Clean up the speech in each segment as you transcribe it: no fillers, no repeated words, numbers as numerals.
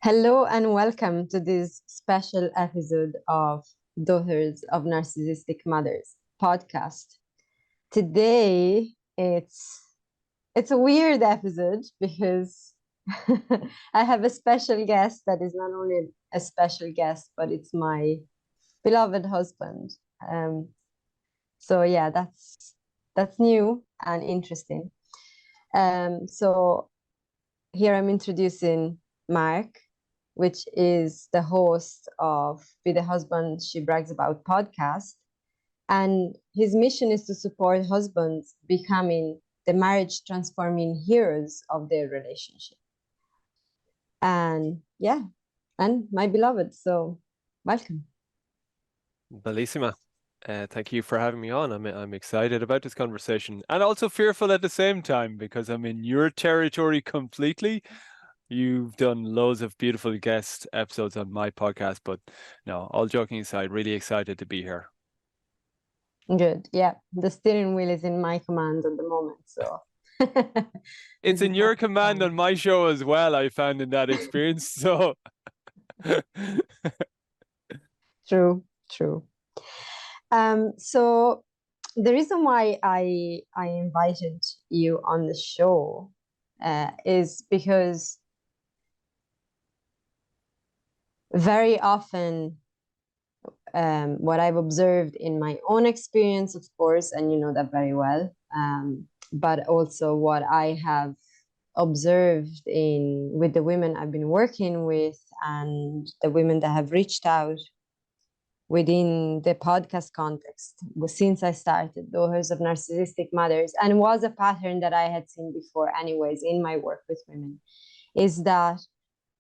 Hello and welcome to this special episode of Daughters of Narcissistic Mothers podcast. Today it's a weird episode because I have a special guest that is not only a special guest, but it's my beloved husband. So yeah, that's new and interesting. So here I'm introducing Mark, which is the host of Be the Husband She Brags About podcast. And his mission is to support husbands becoming the marriage transforming heroes of their relationship. And yeah, and my beloved. So welcome. Bellissima. Thank you for having me on. I'm excited about this conversation and also fearful at the same time because I'm in your territory completely. You've done loads of beautiful guest episodes on my podcast, but no, all joking aside, really excited to be here. Good. Yeah. The steering wheel is in my command at the moment. So It's in your command on my show as well, I found in that experience. So true. So the reason why I invited you on the show is because very often what I've observed in my own experience, of course, and you know that very well, but also what I have observed with the women I've been working with and the women that have reached out within the podcast context since I started Daughters of Narcissistic Mothers, and was a pattern that I had seen before anyways in my work with women, is that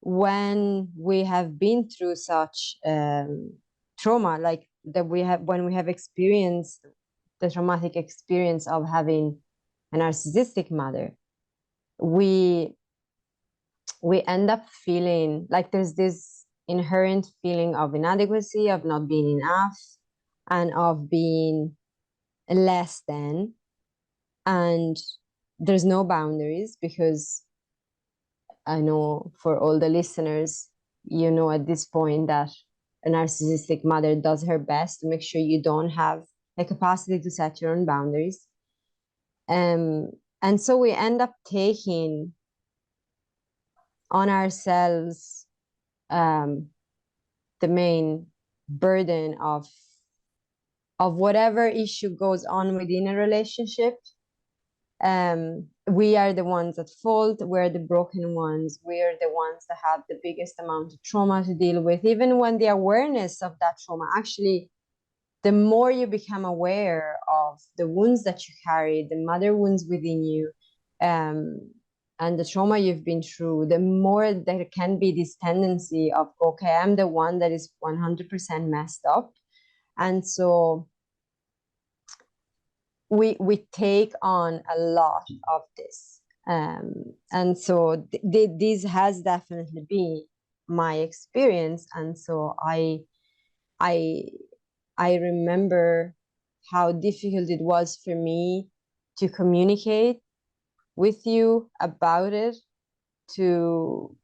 when we have been through such trauma, like that when we have experienced the traumatic experience of having a narcissistic mother, we end up feeling like there's this inherent feeling of inadequacy, of not being enough, and of being less than. And there's no boundaries, because I know for all the listeners, you know at this point that a narcissistic mother does her best to make sure you don't have the capacity to set your own boundaries. And so we end up taking on ourselves the main burden of whatever issue goes on within a relationship. We are the ones at fault. We're the broken ones. We're the ones that have the biggest amount of trauma to deal with. Even when the awareness of that trauma, actually, the more you become aware of the wounds that you carry, the mother wounds within you, and the trauma you've been through, the more there can be this tendency of, okay, I'm the one that is 100% messed up. And so we take on a lot of this. And so this has definitely been my experience. And so I remember how difficult it was for me to communicate with you about it, to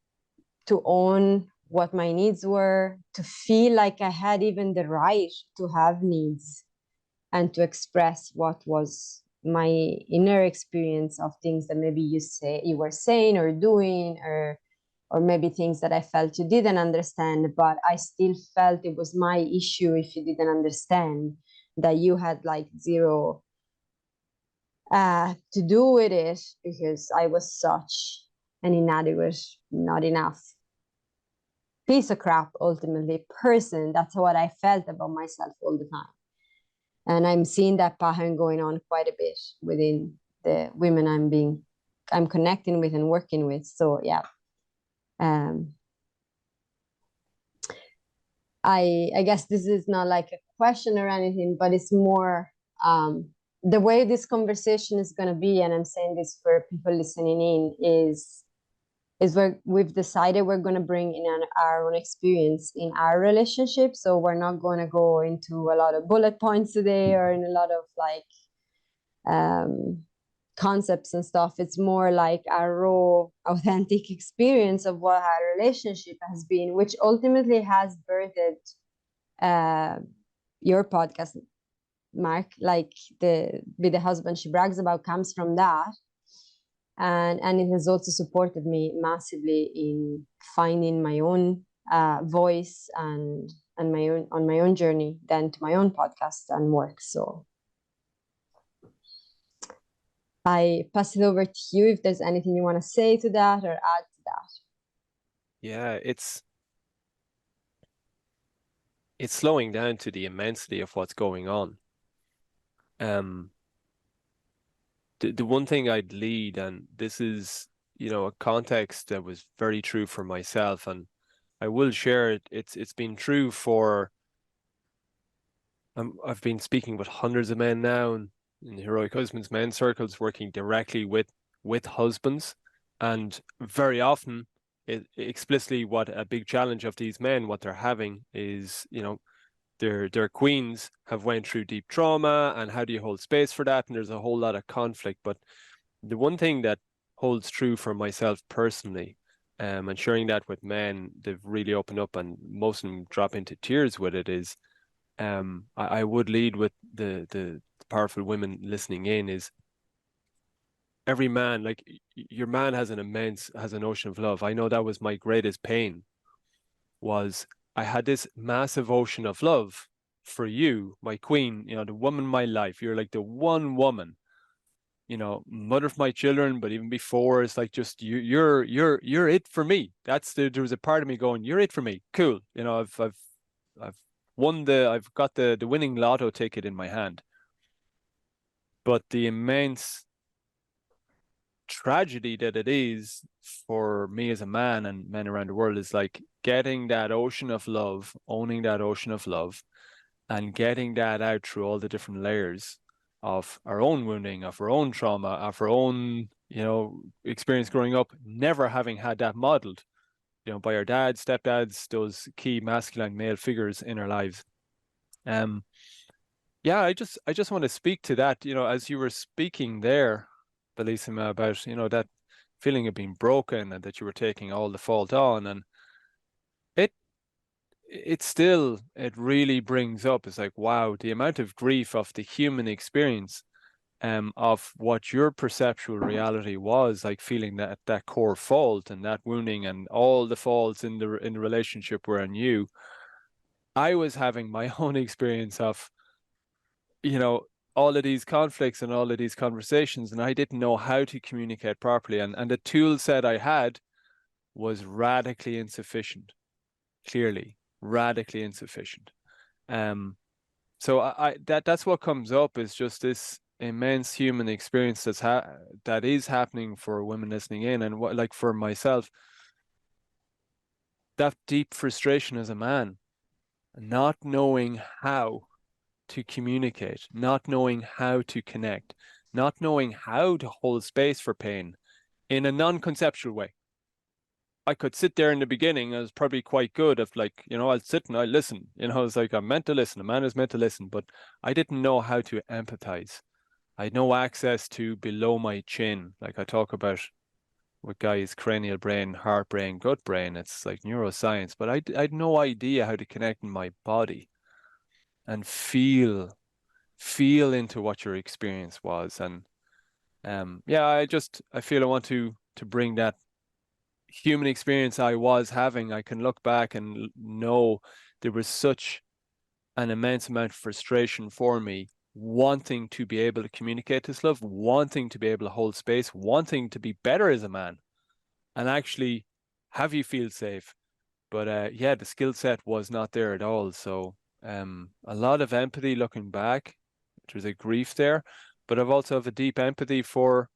own what my needs were, to feel like I had even the right to have needs, and to express what was my inner experience of things that maybe you were saying or doing, or maybe things that I felt you didn't understand, but I still felt it was my issue if you didn't understand, that you had like zero to do with it, because I was such an inadequate, not enough piece of crap, ultimately, person. That's what I felt about myself all the time. And I'm seeing that pattern going on quite a bit within the women I'm connecting with and working with. So yeah. I guess this is not like a question or anything, but it's more the way this conversation is going to be, and I'm saying this for people listening in, is where we've decided we're going to bring in our own experience in our relationship. So we're not going to go into a lot of bullet points today, or in a lot of like concepts and stuff. It's more like a raw, authentic experience of what our relationship has been, which ultimately has birthed your podcast, Mark. Like with the husband she brags about comes from that. And it has also supported me massively in finding my own voice and my own journey, then to my own podcast and work. So I pass it over to you if there's anything you want to say to that or add to that. Yeah, it's slowing down to the immensity of what's going on. The one thing I'd lead, and this is, a context that was very true for myself, and I will share it. It's been true for, I've been speaking with hundreds of men now in Heroic Husbands men circles, working directly with husbands, and very often explicitly what a big challenge of these men, what they're having is, their queens have went through deep trauma, and how do you hold space for that? And there's a whole lot of conflict. But the one thing that holds true for myself personally, and sharing that with men, they've really opened up, and most of them drop into tears with it, is I would lead with the powerful women listening in, is every man, like your man has an ocean of love. I know that was my greatest pain, was I had this massive ocean of love for you, my queen, the woman in my life. You're like the one woman, mother of my children, but even before, it's like just you're it for me. There was a part of me going, you're it for me. Cool. I've I've got the winning lotto ticket in my hand. But the immense tragedy that it is for me as a man and men around the world is like getting that ocean of love, owning that ocean of love, and getting that out through all the different layers of our own wounding, of our own trauma, of our own, experience growing up, never having had that modeled, by our dads, stepdads, those key masculine male figures in our lives. Yeah, I just want to speak to that, as you were speaking there, Bellissima, about, that feeling of being broken and that you were taking all the fault on. And it it really brings up, it's like, wow, the amount of grief of the human experience, of what your perceptual reality was, like feeling that core fault and that wounding and all the faults in the relationship were on you. I was having my own experience of, all of these conflicts and all of these conversations, and I didn't know how to communicate properly. And the tool set I had was radically insufficient, clearly, radically insufficient. So that's what comes up, is just this immense human experience that is happening for women listening in, and what, like for myself, that deep frustration as a man, not knowing how to communicate, not knowing how to connect, not knowing how to hold space for pain in a non-conceptual way. I could sit there in the beginning, I was probably quite good of, like, I'll sit and I listen, it's like I'm meant to listen, a man is meant to listen, but I didn't know how to empathize. I had no access to below my chin, like I talk about with guys, cranial brain, heart brain, gut brain. It's like neuroscience, but I had no idea how to connect in my body and feel into what your experience was. And yeah, I feel I want to bring that human experience I was having. I can look back and know there was such an immense amount of frustration for me, wanting to be able to communicate this love, wanting to be able to hold space, wanting to be better as a man and actually have you feel safe. But yeah, the skill set was not there at all. So a lot of empathy looking back. There's a grief there, but I've also have a deep empathy for,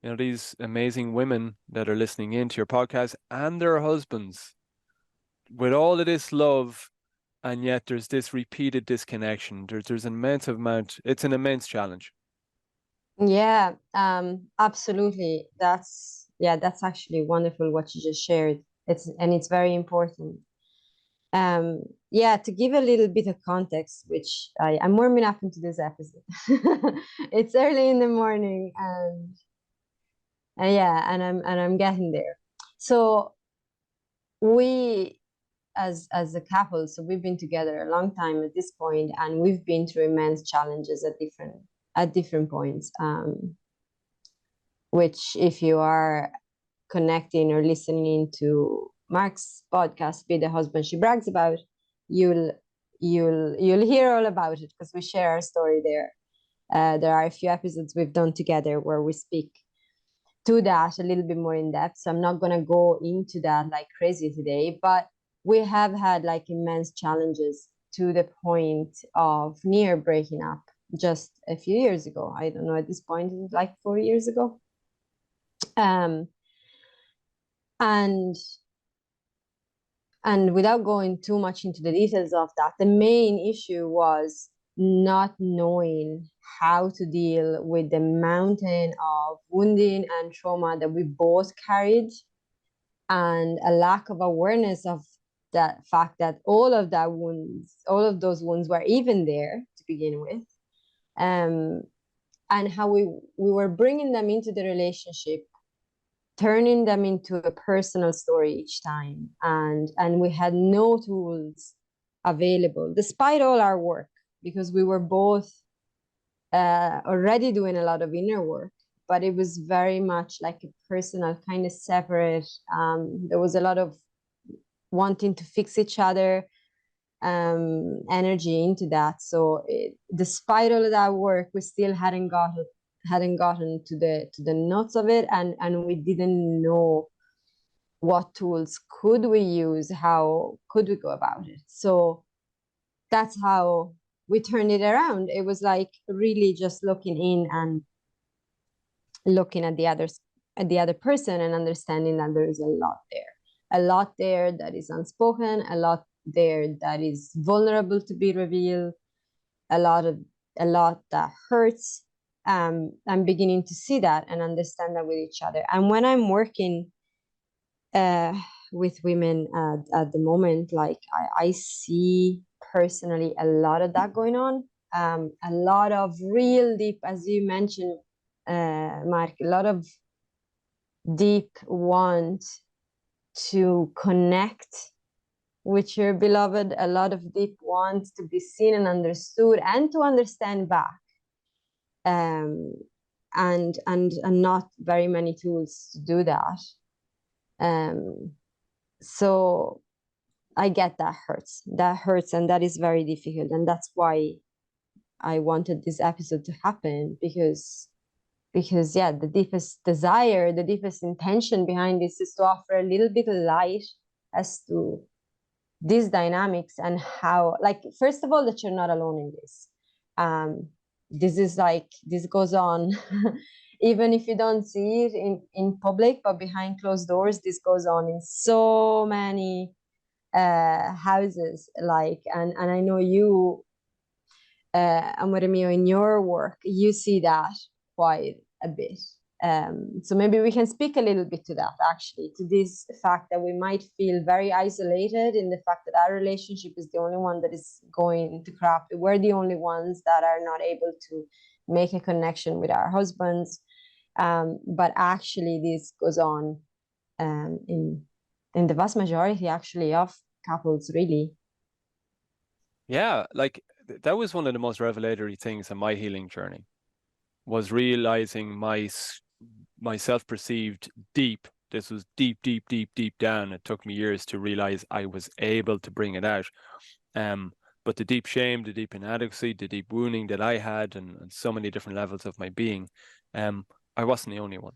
these amazing women that are listening into your podcast and their husbands with all of this love, and yet there's this repeated disconnection. There's an immense amount. It's an immense challenge. Yeah, absolutely. That's actually wonderful what you just shared. It's very important. Yeah, to give a little bit of context, which I'm warming up into this episode. It's early in the morning, and yeah, and I'm getting there. So we, as a couple, so we've been together a long time at this point, and we've been through immense challenges at different points. Which, if you are connecting or listening to Mark's podcast, Be the Husband She Brags About, you'll hear all about it, because we share our story there. There are a few episodes we've done together where we speak to that a little bit more in depth. So I'm not going to go into that like crazy today, but we have had like immense challenges to the point of near breaking up just a few years ago. I don't know, at this point, like 4 years ago. And without going too much into the details of that, the main issue was not knowing how to deal with the mountain of wounding and trauma that we both carried, and a lack of awareness of that fact that all of those wounds were even there to begin with, and how we were bringing them into the relationship, turning them into a personal story each time, and we had no tools available despite all our work, because we were both already doing a lot of inner work, but it was very much like a personal, kind of separate. There was a lot of wanting to fix each other energy into that. So despite all of that work, we still hadn't gotten to the nuts of it, and we didn't know what tools could we use, how could we go about it. So that's how we turned it around. It was like really just looking in and looking at the other person, and understanding that there is a lot there that is unspoken, a lot there that is vulnerable to be revealed, a lot that hurts. I'm beginning to see that and understand that with each other. And when I'm working with women at the moment, like I see personally a lot of that going on, a lot of real deep, as you mentioned, Mark, a lot of deep want to connect with your beloved, a lot of deep want to be seen and understood, and to understand back, and not very many tools to do that. So I get that hurts, and that is very difficult, and that's why I wanted this episode to happen, because yeah, the deepest desire, the deepest intention behind this is to offer a little bit of light as to these dynamics, and how, like, first of all, that you're not alone in this. This is like, this goes on even if you don't see it in public, but behind closed doors, this goes on in so many houses, like, and I know you, Amore mio, in your work, you see that quite a bit. So maybe we can speak a little bit to that, actually, to this fact that we might feel very isolated in the fact that our relationship is the only one that is going to crap. We're the only ones that are not able to make a connection with our husbands. But actually, this goes on in the vast majority, actually, of couples, really. Yeah, like that was one of the most revelatory things in my healing journey, was realizing my self-perceived deep. This was deep, deep, deep, deep down. It took me years to realize I was able to bring it out. But the deep shame, the deep inadequacy, the deep wounding that I had, and so many different levels of my being, I wasn't the only one.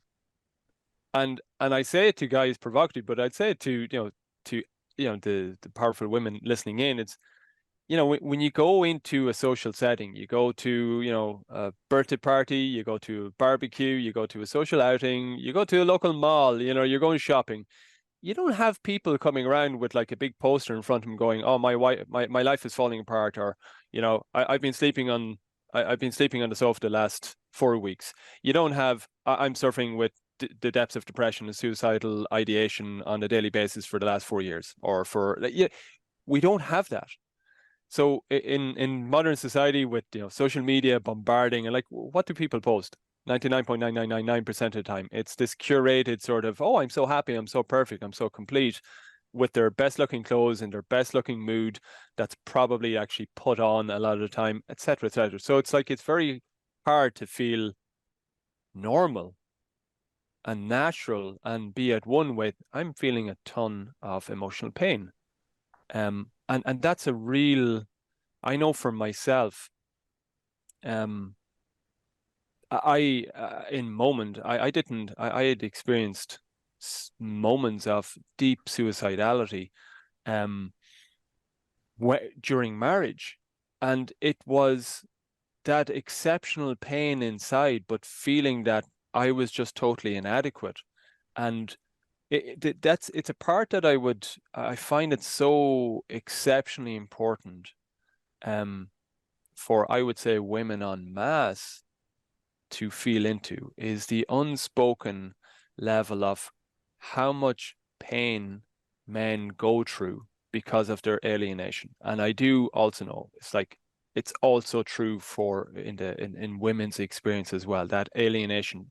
And I say it to guys provocatively, but I'd say it to the powerful women listening in. It's, when you go into a social setting, you go to, a birthday party, you go to a barbecue, you go to a social outing, you go to a local mall, you're going shopping. You don't have people coming around with like a big poster in front of them going, "Oh, my life is falling apart," or, I've been sleeping on the sofa the last 4 weeks. You don't have, I'm suffering with the depths of depression and suicidal ideation on a daily basis for the last 4 years, or for, we don't have that. So in modern society with, you know, social media bombarding, and like, what do people post? 99.9999% of the time, it's this curated sort of, oh, I'm so happy, I'm so perfect, I'm so complete, with their best looking clothes and their best looking mood that's probably actually put on a lot of the time, etc., etc. So it's like, it's very hard to feel normal and natural and be at one with, I'm feeling a ton of emotional pain. And that's a real, I know for myself, I in moment, I had experienced moments of deep suicidality during marriage, and it was that exceptional pain inside, but feeling that I was just totally inadequate. And it's a part that I find it so exceptionally important for, I would say, women en masse to feel into, is the unspoken level of how much pain men go through because of their alienation. And I do also know it's like, it's also true for in women's experience as well, that alienation.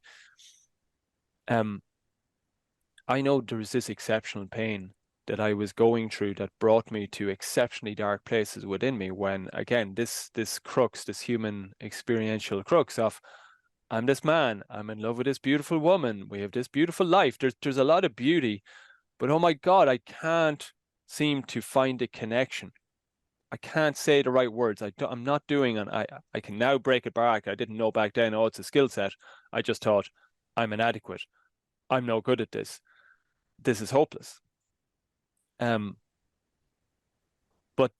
I know there was this exceptional pain that I was going through that brought me to exceptionally dark places within me, when again this crux, this human experiential crux of, I'm this man, I'm in love with this beautiful woman, we have this beautiful life, there's a lot of beauty, but oh my God, I can't seem to find a connection. I can't say the right words. I'm not doing, and I can now break it back. I didn't know back then, oh, it's a skill set. I just thought, I'm inadequate. I'm no good at this. This is hopeless. But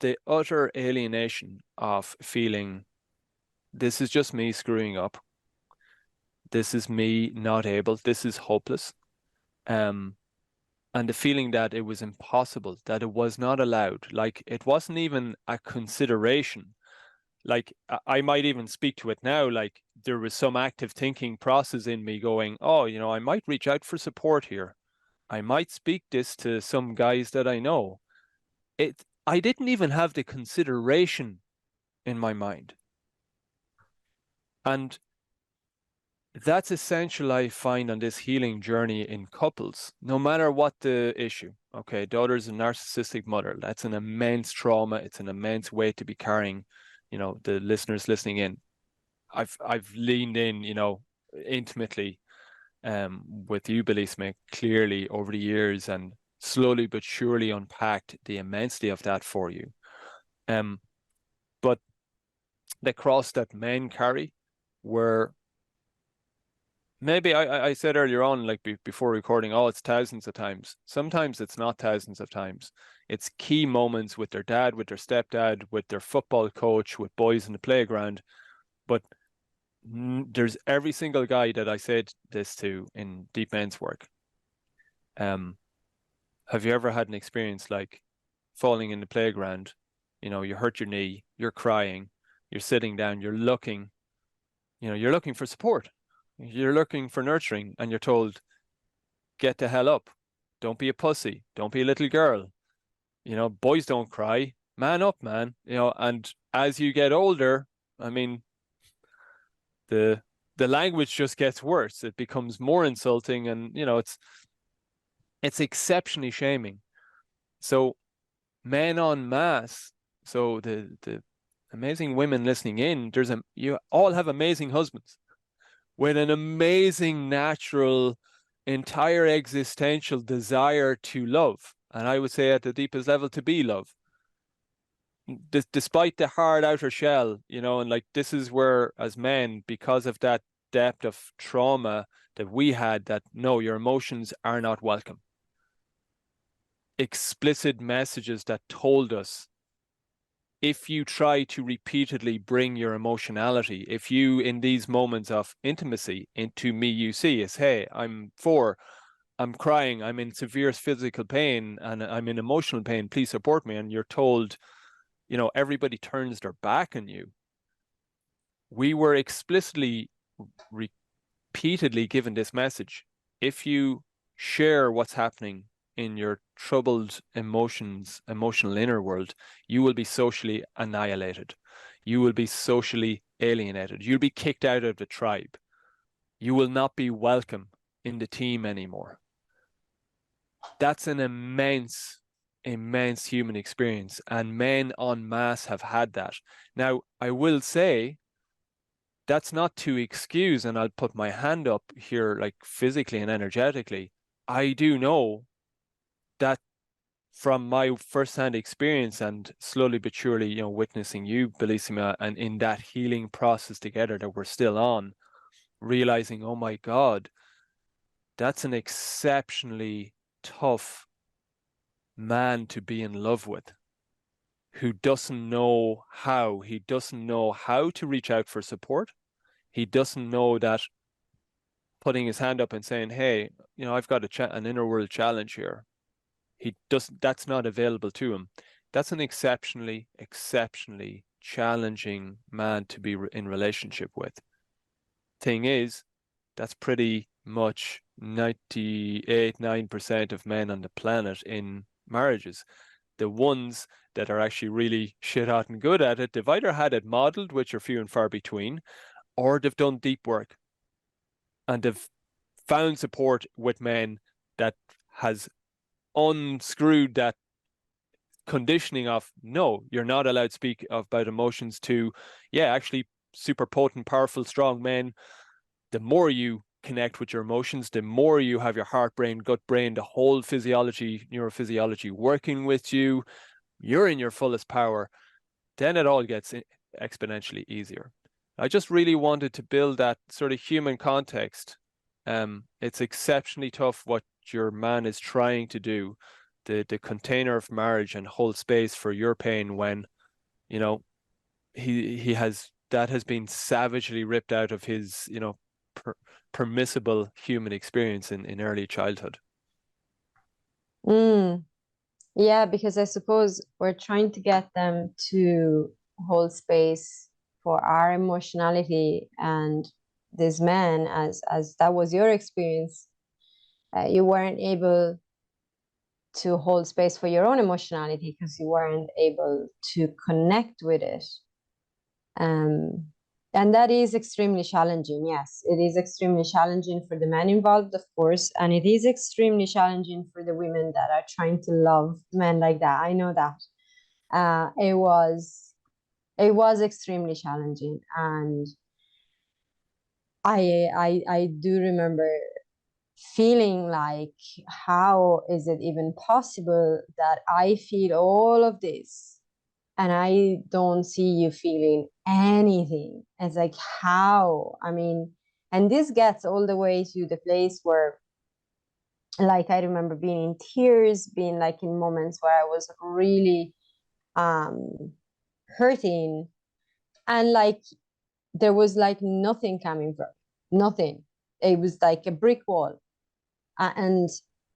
the utter alienation of feeling, this is just me screwing up. This is me not able. This is hopeless. And the feeling that it was impossible, that it was not allowed, like it wasn't even a consideration. Like I might even speak to it now, like there was some active thinking process in me going, oh, you know, I might reach out for support here. I might speak this to some guys that I know. I didn't even have the consideration in my mind. And that's essential, I find, on this healing journey in couples, no matter what the issue. Okay, daughter's a narcissistic mother. That's an immense trauma. It's an immense weight to be carrying. You know, the listeners listening in, I've leaned in, you know, intimately with you, Bellissima, clearly over the years, and slowly but surely unpacked the immensity of that for you. But the cross that men carry, where maybe I said earlier on, like before recording, oh, it's thousands of times. Sometimes it's not thousands of times. It's key moments with their dad, with their stepdad, with their football coach, with boys in the playground. But there's every single guy that I said this to in deep men's work. Have you ever had an experience like falling in the playground? You know, you hurt your knee, you're crying, you're sitting down, you're looking for support. You're looking for nurturing, and you're told, get the hell up. Don't be a pussy. Don't be a little girl. You know, boys don't cry. Man up, man. You know, and as you get older, I mean, the language just gets worse. It becomes more insulting, and you know, it's exceptionally shaming. So men en masse, so the amazing women listening in, you all have amazing husbands with an amazing natural, entire existential desire to love. And I would say at the deepest level, to be loved. Despite the hard outer shell, you know, and like this is where, as men, because of that depth of trauma that we had, that no, your emotions are not welcome. Explicit messages that told us, if you try to repeatedly bring your emotionality, if you, in these moments of intimacy, into me, you see is, hey, I'm crying, I'm in severe physical pain, and I'm in emotional pain, please support me. And you're told, you know, everybody turns their back on you. We were explicitly, repeatedly given this message. If you share what's happening in your troubled emotional inner world, you will be socially annihilated. You will be socially alienated. You'll be kicked out of the tribe. You will not be welcome in the team anymore. That's an immense human experience, and men en masse have had that. Now, I will say that's not to excuse, and I'll put my hand up here, like physically and energetically. I do know that from my first-hand experience and slowly but surely, witnessing you, Bellissima, and in that healing process together that we're still on, realizing, oh my God, that's an exceptionally tough man to be in love with, who doesn't know how. He doesn't know how to reach out for support. He doesn't know that putting his hand up and saying, hey, I've got an inner world challenge here. That's not available to him. That's an exceptionally challenging man to be in relationship with. Thing is, that's pretty much 98-9% of men on the planet in marriages. The ones that are actually really shit hot and good at it, they've either had it modeled, which are few and far between, or they've done deep work and they've found support with men that has unscrewed that conditioning of, no, you're not allowed to speak about emotions, to, yeah, actually super potent, powerful, strong men. The more you connect with your emotions, the more you have your heart, brain, gut, brain, the whole physiology, neurophysiology working with you, you're in your fullest power, then it all gets exponentially easier. I just really wanted to build that sort of human context. It's exceptionally tough what your man is trying to do, the container of marriage, and hold space for your pain when, he has been savagely ripped out of his, permissible human experience in early childhood. Yeah, because I suppose we're trying to get them to hold space for our emotionality, and this man, as that was your experience, you weren't able to hold space for your own emotionality because you weren't able to connect with it. And that is extremely challenging. Yes, it is extremely challenging for the men involved, of course, and it is extremely challenging for the women that are trying to love men like that. I know that. It was extremely challenging, and I do remember feeling like, how is it even possible that I feel all of this and I don't see you feeling anything? It's like, how? I mean, and this gets all the way to the place where, like, I remember being in tears, being like in moments where I was really hurting, and like there was like nothing coming from nothing. It was like a brick wall. And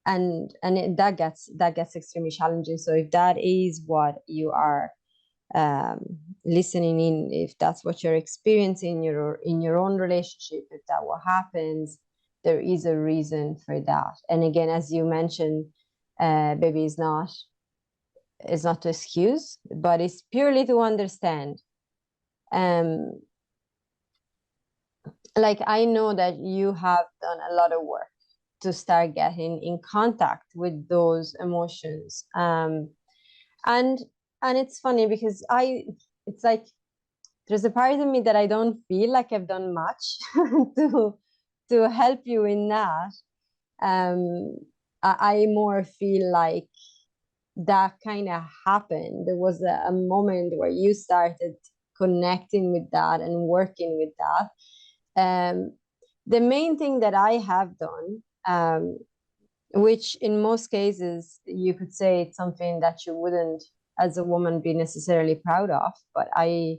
that gets extremely challenging. So if that is what you are listening in, if that's what you're experiencing in your own relationship, if that what happens, there is a reason for that. And again, as you mentioned, baby, is not to excuse, but it's purely to understand. Like, I know that you have done a lot of work to start getting in contact with those emotions. And it's funny because it's like there's a part of me that I don't feel like I've done much to help you in that. I more feel like that kind of happened. There was a moment where you started connecting with that and working with that. The main thing that I have done, which in most cases you could say it's something that you wouldn't, as a woman, be necessarily proud of, but I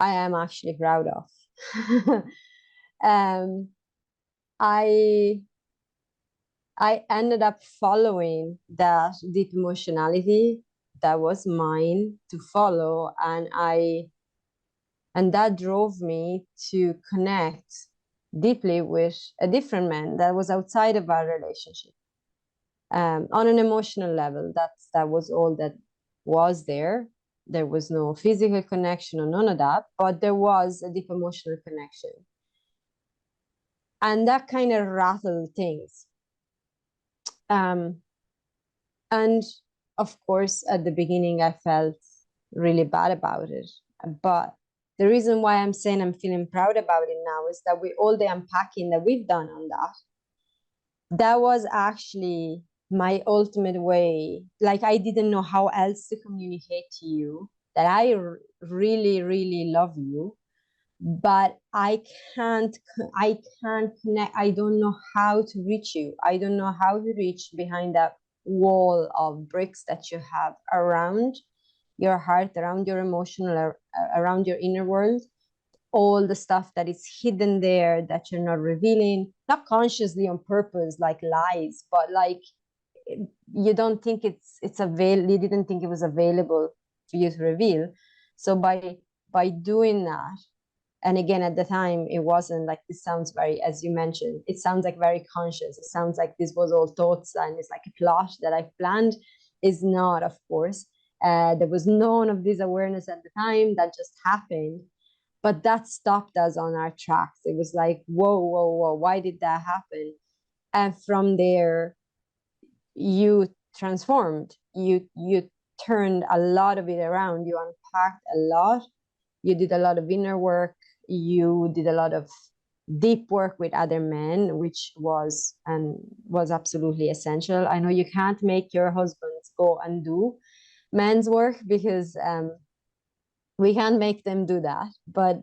am actually proud of. I ended up following that deep emotionality that was mine to follow, and that drove me to connect deeply with a different man that was outside of our relationship. on an emotional level. That was all that was there. There was no physical connection or none of that, but there was a deep emotional connection. And that kind of rattled things. And of course, at the beginning, I felt really bad about it. But the reason why I'm saying I'm feeling proud about it now is that with all the unpacking that we've done on that was actually my ultimate way. Like, I didn't know how else to communicate to you that I really, really love you, but I can't connect. I don't know how to reach you. I don't know how to reach behind that wall of bricks that you have around your heart, around your emotional, around your inner world, all the stuff that is hidden there that you're not revealing, not consciously on purpose, like lies, but like you don't think it's available. You didn't think it was available for you to reveal. So by doing that, and again, at the time, it wasn't like, this sounds very, as you mentioned, it sounds like very conscious. It sounds like this was all thoughts and it's like a plot that I planned. Is not, of course. There was none of this awareness at the time. That just happened. But that stopped us on our tracks. It was like, whoa, whoa, whoa, why did that happen? And from there, you transformed. You turned a lot of it around. You unpacked a lot. You did a lot of inner work. You did a lot of deep work with other men, which was absolutely essential. I know you can't make your husbands go and do men's work because we can't make them do that. But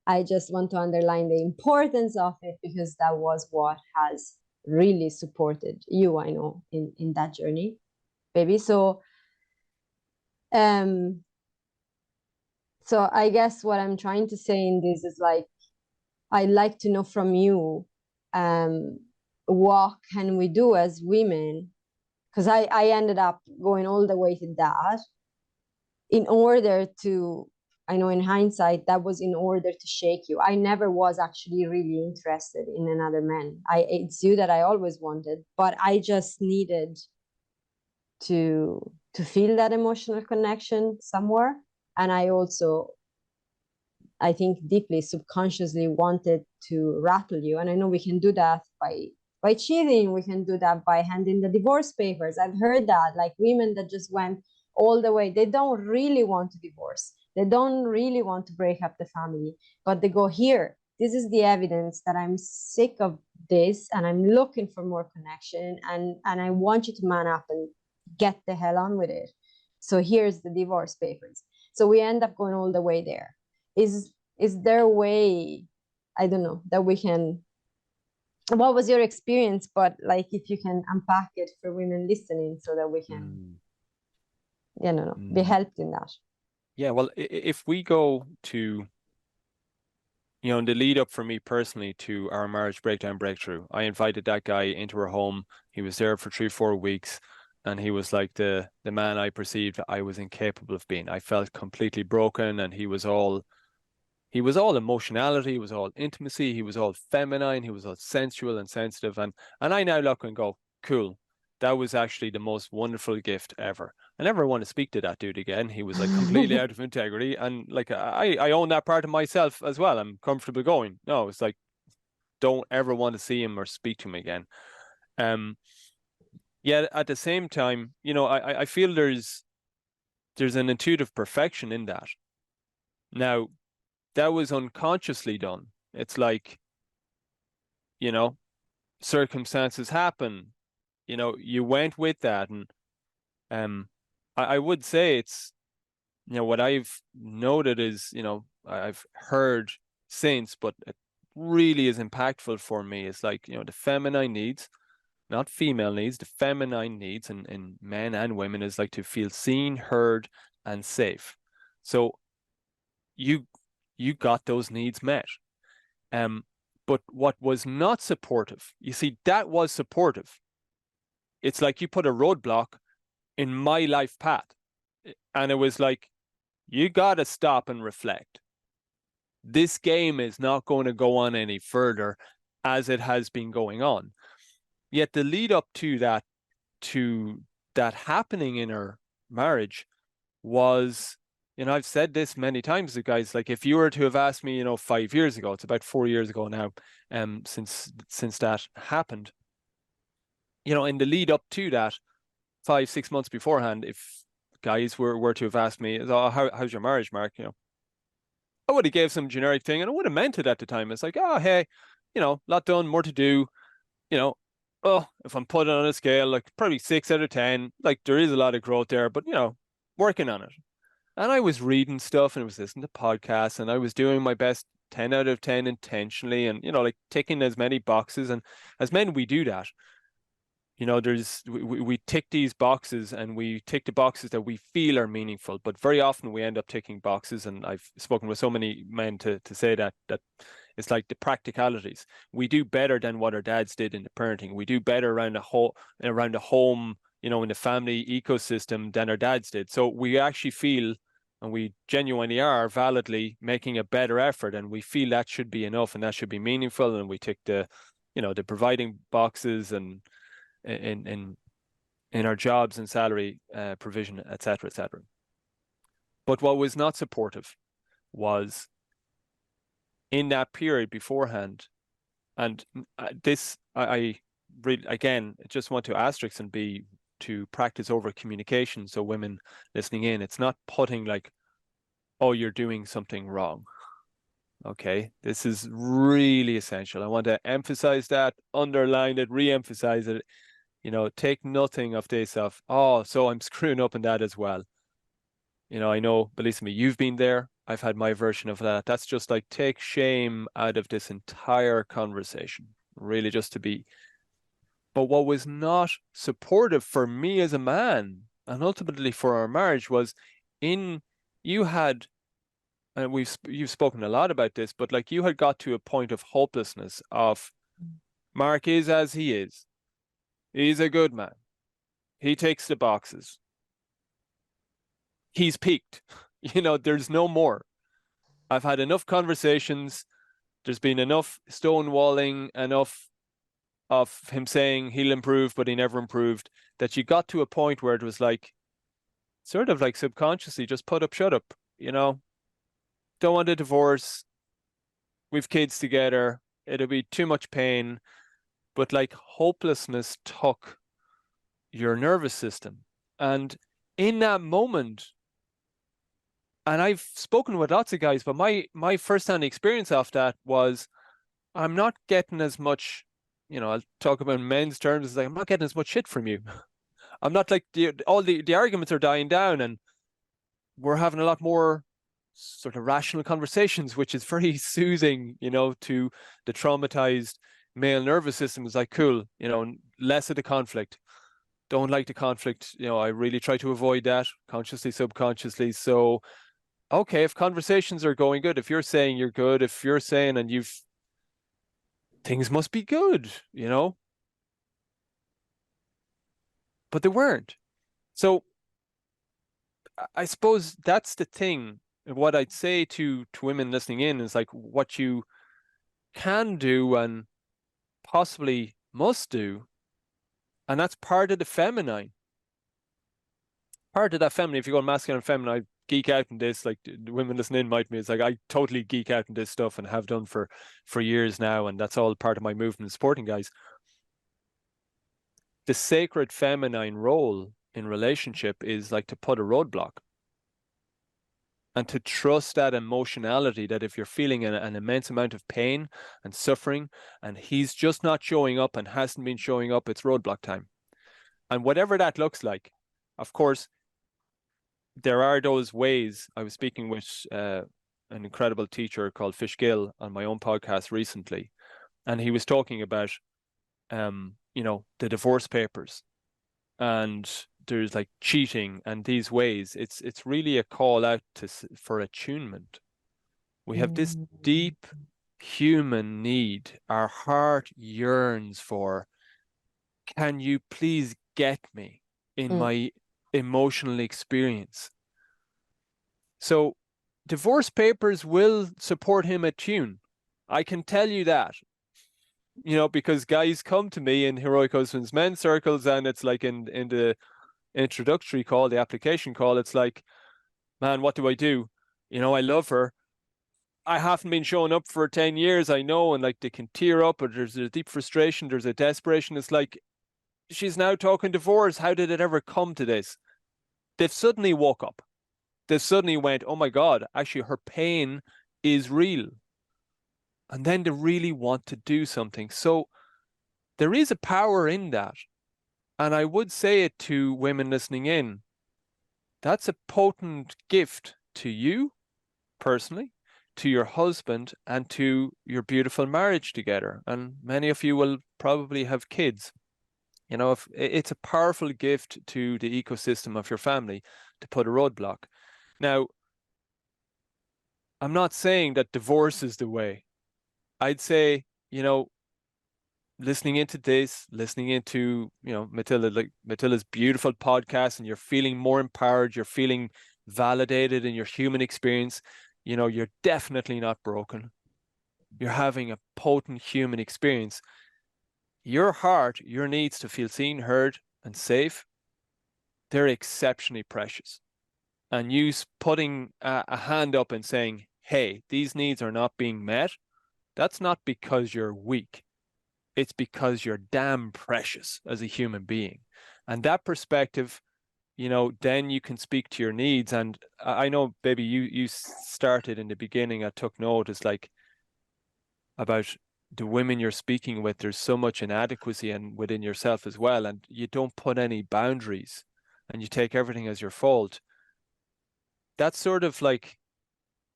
I just want to underline the importance of it, because that was what has really supported you, I know, in that journey, baby. So so I guess what I'm trying to say in this is, like, I'd like to know from you, what can we do as women? Because I ended up going all the way to that in order to, I know in hindsight, that was in order to shake you. I never was actually really interested in another man. It's you that I always wanted, but I just needed to feel that emotional connection somewhere. And I also, I think, deeply subconsciously wanted to rattle you. And I know we can do that by cheating. We can do that by handing the divorce papers. I've heard that, like, women that just went all the way. They don't really want to divorce. They don't really want to break up the family, but they go, here, this is the evidence that I'm sick of this and I'm looking for more connection, and I want you to man up and get the hell on with it. So here's the divorce papers. So we end up going all the way there. Is there a way, I don't know, that we can, what was your experience, but like, if you can unpack it for women listening so that we can be helped in that. Yeah, well, if we go to, in the lead up for me personally to our marriage breakthrough, I invited that guy into our home. He was there for 3-4 weeks, and he was like the man I perceived I was incapable of being. I felt completely broken, and he was all emotionality, he was all intimacy, he was all feminine, he was all sensual and sensitive. And I now look and go, cool, that was actually the most wonderful gift ever. I never want to speak to that dude again. He was like completely out of integrity. And like, I own that part of myself as well. I'm comfortable going. No, it's like, don't ever want to see him or speak to him again. Yet at the same time, I feel there's an intuitive perfection in that. Now, that was unconsciously done. It's like, circumstances happen, you went with that. And I would say it's, what I've noted is, I've heard since, but it really is impactful for me, is like, the feminine needs, not female needs, the feminine needs in men and women is like to feel seen, heard, and safe. So you got those needs met. But what was not supportive, you see, that was supportive. It's like you put a roadblock in my life path, and it was like, you got to stop and reflect. This game is not going to go on any further as it has been going on. Yet the lead up to that to that happening in our marriage was, I've said this many times to guys, like if you were to have asked me, 5 years ago, it's about 4 years ago now, since that happened, in the lead up to that, 5-6 months beforehand, if guys were to have asked me, oh, how's your marriage, Mark? I would have gave some generic thing, and I would have meant it at the time. It's like, oh, hey, lot done, more to do. Oh, if I'm putting on a scale, like probably 6 out of 10, like there is a lot of growth there, but working on it. And I was reading stuff and I was listening to podcasts and I was doing my best 10 out of 10 intentionally and, like ticking as many boxes. And as men, we do that. We tick these boxes and we tick the boxes that we feel are meaningful, but very often we end up ticking boxes. And I've spoken with so many men to say that it's like the practicalities. We do better than what our dads did in the parenting. We do better around the home, in the family ecosystem than our dads did. So we actually feel, and we genuinely are validly making a better effort, and we feel that should be enough and that should be meaningful. And we tick the providing boxes and in our jobs and salary provision, etc., etc. But what was not supportive was in that period beforehand, and this I really, again, just want to asterisk and be to practice over communication. So women listening in, it's not putting like, oh, you're doing something wrong. Okay, this is really essential. I want to emphasize that, underline it, re-emphasize it. Take nothing of this of, oh, so I'm screwing up in that as well. I know, believe me, you've been there. I've had my version of that. That's just like take shame out of this entire conversation, really just to be. But what was not supportive for me as a man and ultimately for our marriage was you had, and you've spoken a lot about this, but like you had got to a point of hopelessness of Mark is as he is. He's a good man. He ticks the boxes. He's peaked. There's no more. I've had enough conversations. There's been enough stonewalling, enough of him saying he'll improve, but he never improved, that you got to a point where it was like, sort of like subconsciously, just put up, shut up, don't want a divorce. We've kids together. It'll be too much pain. But like hopelessness took your nervous system. And in that moment, and I've spoken with lots of guys, but my first-hand experience of that was I'm not getting as much, I'll talk about men's terms, it's like I'm not getting as much shit from you. I'm not like all the arguments are dying down and we're having a lot more sort of rational conversations, which is very soothing, to the traumatized male nervous system. Is like, cool, less of the conflict. Don't like the conflict. I really try to avoid that consciously, subconsciously. So, okay, if conversations are going good, if you're saying you're good, if you're saying and things must be good, but they weren't. So I suppose that's the thing. What I'd say to women listening in is like what you can do and possibly must do, and that's part of the feminine. Part of that feminine, if you go masculine and feminine, I geek out in this, like the women listening in might be, it's like I totally geek out in this stuff and have done for years now, and that's all part of my movement supporting guys. The sacred feminine role in relationship is like to put a roadblock and to trust that emotionality, that if you're feeling an immense amount of pain and suffering and he's just not showing up and hasn't been showing up, it's roadblock time. And whatever that looks like, of course, there are those ways. I was speaking with an incredible teacher called Fish Gill on my own podcast recently, and he was talking about, the divorce papers, and there's like cheating and these ways. It's really a call out for attunement. We have this deep human need. Our heart yearns for, can you please get me in my emotional experience? So divorce papers will support him attune. I can tell you that. because guys come to me in Heroic Husbands Men circles, and it's like in the introductory call, the application call, it's like, man, what do I do? I love her. I haven't been showing up for 10 years, I know, and like they can tear up, or there's a deep frustration, there's a desperation. It's like, she's now talking divorce. How did it ever come to this? They've suddenly woke up. They suddenly went, oh my God, actually her pain is real. And then they really want to do something. So there is a power in that. And I would say it to women listening in. That's a potent gift to you personally, to your husband, and to your beautiful marriage together. And many of you will probably have kids. If it's a powerful gift to the ecosystem of your family to put a roadblock. Now, I'm not saying that divorce is the way. I'd say, listening into this, listening into, Matilda, like Matilda's beautiful podcast, and you're feeling more empowered, you're feeling validated in your human experience, you're definitely not broken. You're having a potent human experience. Your heart, your needs to feel seen, heard, and safe, they're exceptionally precious. And you putting a hand up and saying, hey, these needs are not being met, that's not because you're weak. It's because you're damn precious as a human being. And that perspective, then you can speak to your needs. And I know, baby, you started in the beginning, I took note, it's like about the women you're speaking with, there's so much inadequacy and within yourself as well. And you don't put any boundaries and you take everything as your fault. That's sort of like,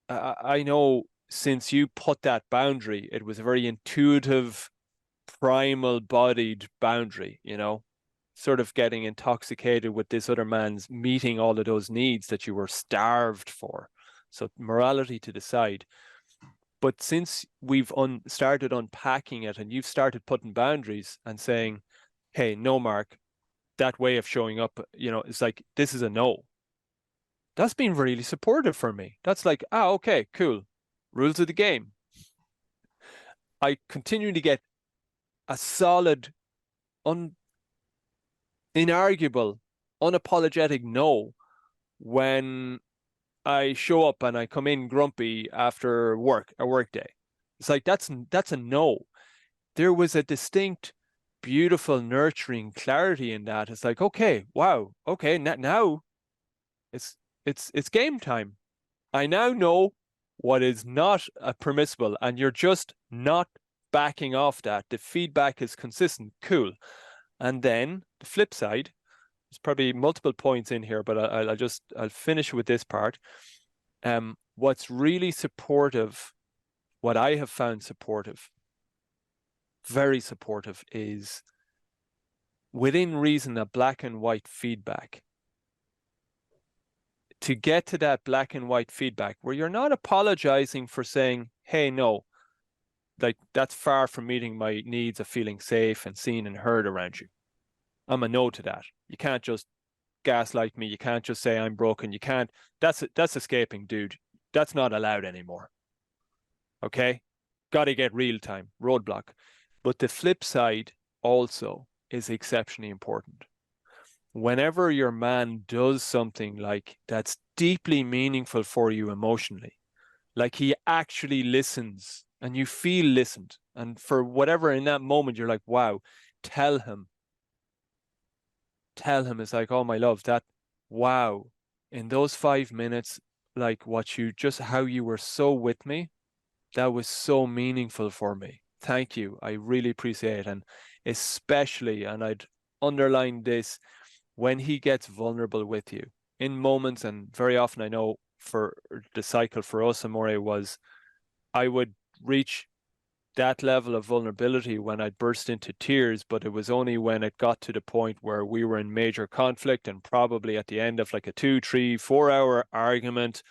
I know since you put that boundary, it was a very intuitive, primal bodied boundary, sort of getting intoxicated with this other man's meeting all of those needs that you were starved for. So morality to the side. But since we've started unpacking it and you've started putting boundaries and saying, hey, no, Mark, that way of showing up, it's like, this is a no. That's been really supportive for me. That's like, okay, cool. Rules of the game. I continue to get a solid, inarguable, unapologetic no when I show up and I come in grumpy after a work day. It's like, that's a no. There was a distinct, beautiful, nurturing clarity in that. It's like, okay, wow, okay, now it's game time. I now know what is not permissible, and you're just not backing off that. The feedback is consistent. Cool. And then the flip side, there's probably multiple points in here, but I'll finish with this part. What's really supportive, what I have found supportive, very supportive, is within reason, a black and white feedback. To get to that black and white feedback where you're not apologizing for saying, hey, no, like that's far from meeting my needs of feeling safe and seen and heard around you. I'm a no to that. You can't just gaslight me. You can't just say I'm broken. You can't. That's escaping, dude. That's not allowed anymore. Okay? Got to get real time, roadblock. But the flip side also is exceptionally important. Whenever your man does something like that's deeply meaningful for you emotionally, like he actually listens and you feel listened, and for whatever in that moment you're like, wow, tell him. It's like, oh my love, that, wow, in those 5 minutes, like how you were so with me, that was so meaningful for me. Thank you. I really appreciate it. And especially, and I'd underline this, when he gets vulnerable with you in moments, and very often I know for the cycle for us, Amore, was I would reach that level of vulnerability when I'd burst into tears, but it was only when it got to the point where we were in major conflict and probably at the end of like a 2, 3, 4 hour argument,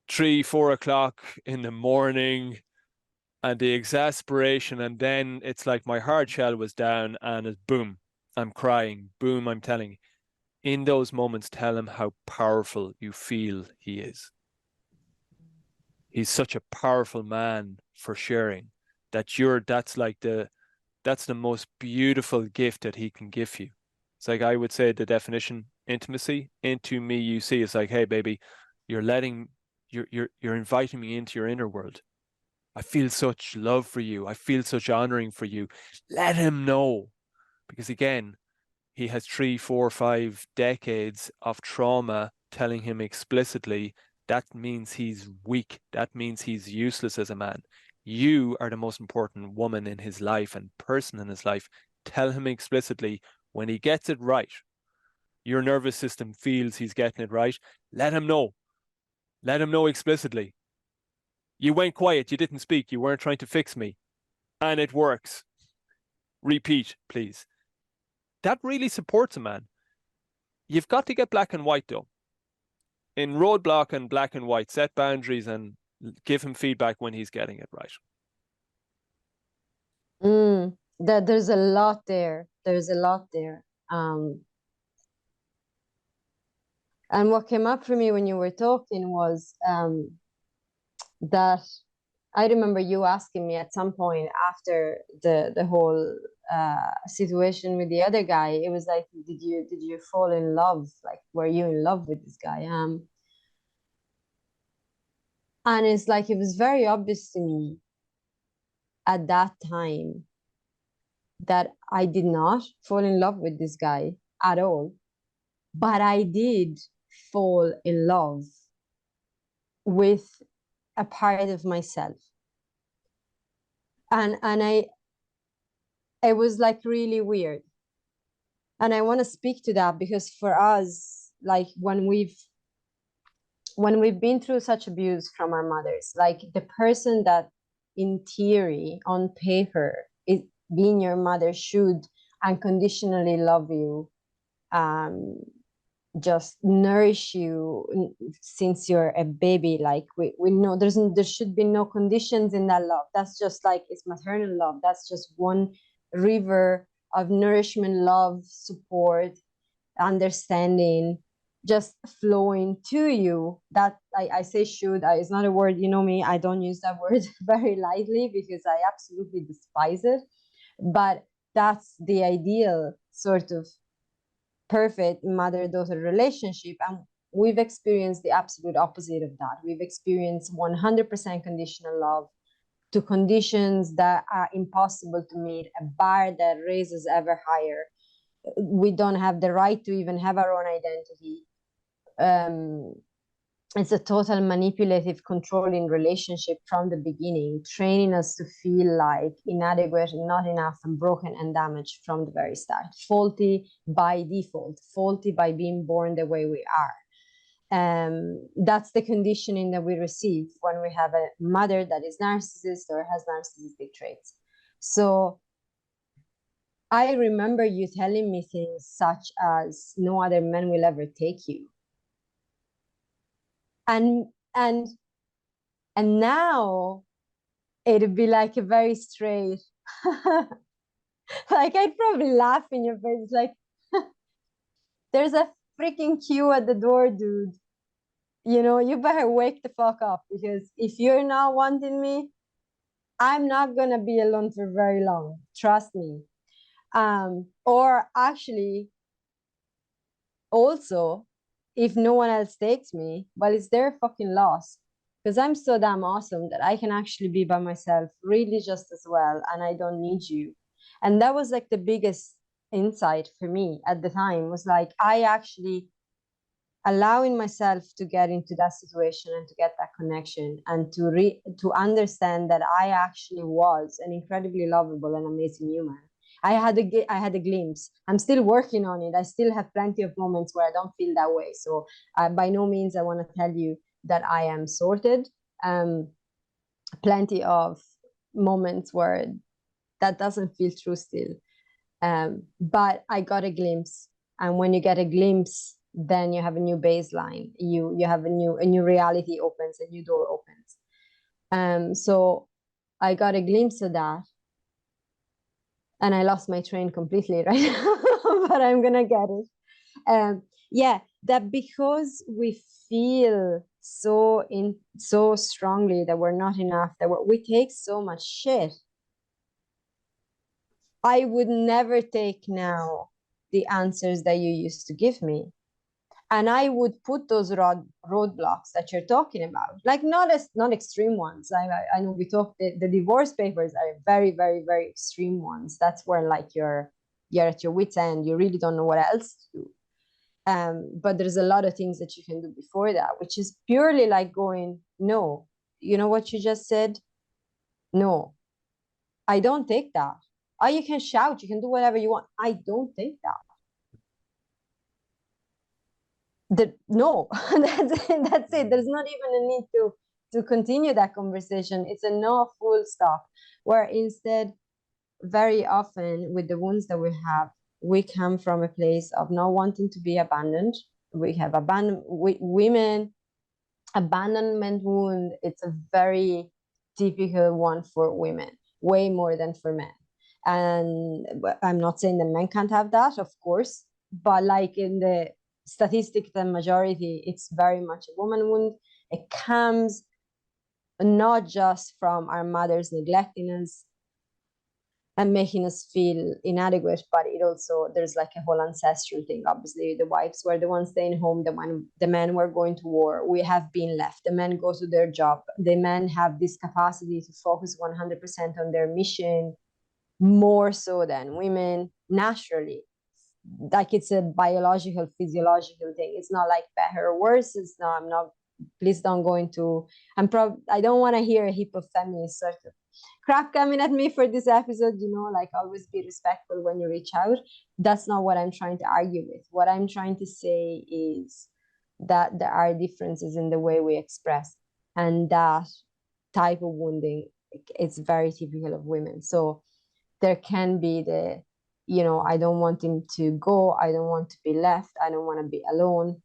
3, 4 o'clock in the morning, and the exasperation, and then it's like my hard shell was down and it's boom, I'm crying, boom, I'm telling. In those moments, tell him how powerful you feel he is. He's such a powerful man for sharing. that's the most beautiful gift that he can give you. It's like, I would say the definition, intimacy, into me you see. It's like, hey baby, you're inviting me into your inner world. I feel such love for you. I feel such honoring for you. Let him know. Because again, he has 3, 4, 5 decades of trauma telling him explicitly that means he's weak. That means he's useless as a man. You are the most important woman in his life and person in his life. Tell him explicitly when he gets it right. Your nervous system feels he's getting it right. Let him know. Let him know explicitly. You went quiet. You didn't speak. You weren't trying to fix me. And it works. Repeat, please. That really supports a man. You've got to get black and white, though. In roadblock and black and white, set boundaries and give him feedback when he's getting it right. There's a lot there. There's a lot there. And what came up for me when you were talking was that I remember you asking me at some point after the whole situation with the other guy. It was like, did you fall in love? Like, were you in love with this guy? And it's like, it was very obvious to me at that time that I did not fall in love with this guy at all, but I did fall in love with a part of myself. And it was like really weird. And I want to speak to that because for us, like when we've been through such abuse from our mothers, like the person that in theory, on paper, is being your mother should unconditionally love you, just nourish you since you're a baby. Like we know there should be no conditions in that love. That's just like, it's maternal love. That's just one river of nourishment, love, support, understanding, just flowing to you. That I say should, it's not a word, you know me, I don't use that word very lightly because I absolutely despise it. But that's the ideal sort of perfect mother-daughter relationship. And we've experienced the absolute opposite of that. We've experienced 100% conditional love to conditions that are impossible to meet, a bar that raises ever higher. We don't have the right to even have our own identity. It's a total manipulative, controlling relationship from the beginning, training us to feel like inadequate, not enough, and broken and damaged from the very start. Faulty by default, faulty by being born the way we are. That's the conditioning that we receive when we have a mother that is narcissist or has narcissistic traits. So I remember you telling me things such as, no other man will ever take you. And now it'd be like a very straight, like I'd probably laugh in your face, like, there's a freaking queue at the door, dude. You know, you better wake the fuck up, because if you're not wanting me, I'm not gonna be alone for very long. Trust me. Or actually, also, if no one else takes me, well, it's their fucking loss, because I'm so damn awesome that I can actually be by myself really just as well, and I don't need you. And that was like the biggest insight for me at the time, was like, I actually allowing myself to get into that situation and to get that connection, and to understand that I actually was an incredibly lovable and amazing human. I had a glimpse. I'm still working on it. I still have plenty of moments where I don't feel that way. So by no means I want to tell you that I am sorted. Plenty of moments where that doesn't feel true still. But I got a glimpse. And when you get a glimpse, then you have a new baseline. You have a new reality opens, a new door opens. So I got a glimpse of that. And I lost my train completely right now, but I'm gonna get it. Yeah, that because we feel so strongly that we're not enough, that we take so much shit I would never take now the answers that you used to give me. And I would put those roadblocks that you're talking about, like not extreme ones. I know we talked, the divorce papers are very, very, very extreme ones. That's where like you're at your wit's end. You really don't know what else to do. But there's a lot of things that you can do before that, which is purely like going, no, you know what you just said? No, I don't take that. Oh, you can shout, you can do whatever you want. I don't take that. No, that's it. There's not even a need to continue that conversation. It's a no, full stop. Where instead, very often with the wounds that we have, we come from a place of not wanting to be abandoned. We have women, abandonment wound. It's a very typical one for women, way more than for men. And I'm not saying that men can't have that, of course, but like in the statistic, the majority, it's very much a woman wound. It comes not just from our mothers neglecting us and making us feel inadequate, but it also, there's like a whole ancestral thing. Obviously, the wives were the ones staying home, the men were going to war, we have been left, the men go to their job, the men have this capacity to focus 100% on their mission, more so than women, naturally. Like it's a biological, physiological thing. It's not like better or worse. It's not, I'm not, please don't go into, I don't want to hear a heap of feminist sort of crap coming at me for this episode, like always be respectful when you reach out. That's not what I'm trying to argue with. What I'm trying to say is that there are differences in the way we express, and that type of wounding, it's very typical of women. So there can be the, I don't want him to go, I don't want to be left, I don't want to be alone,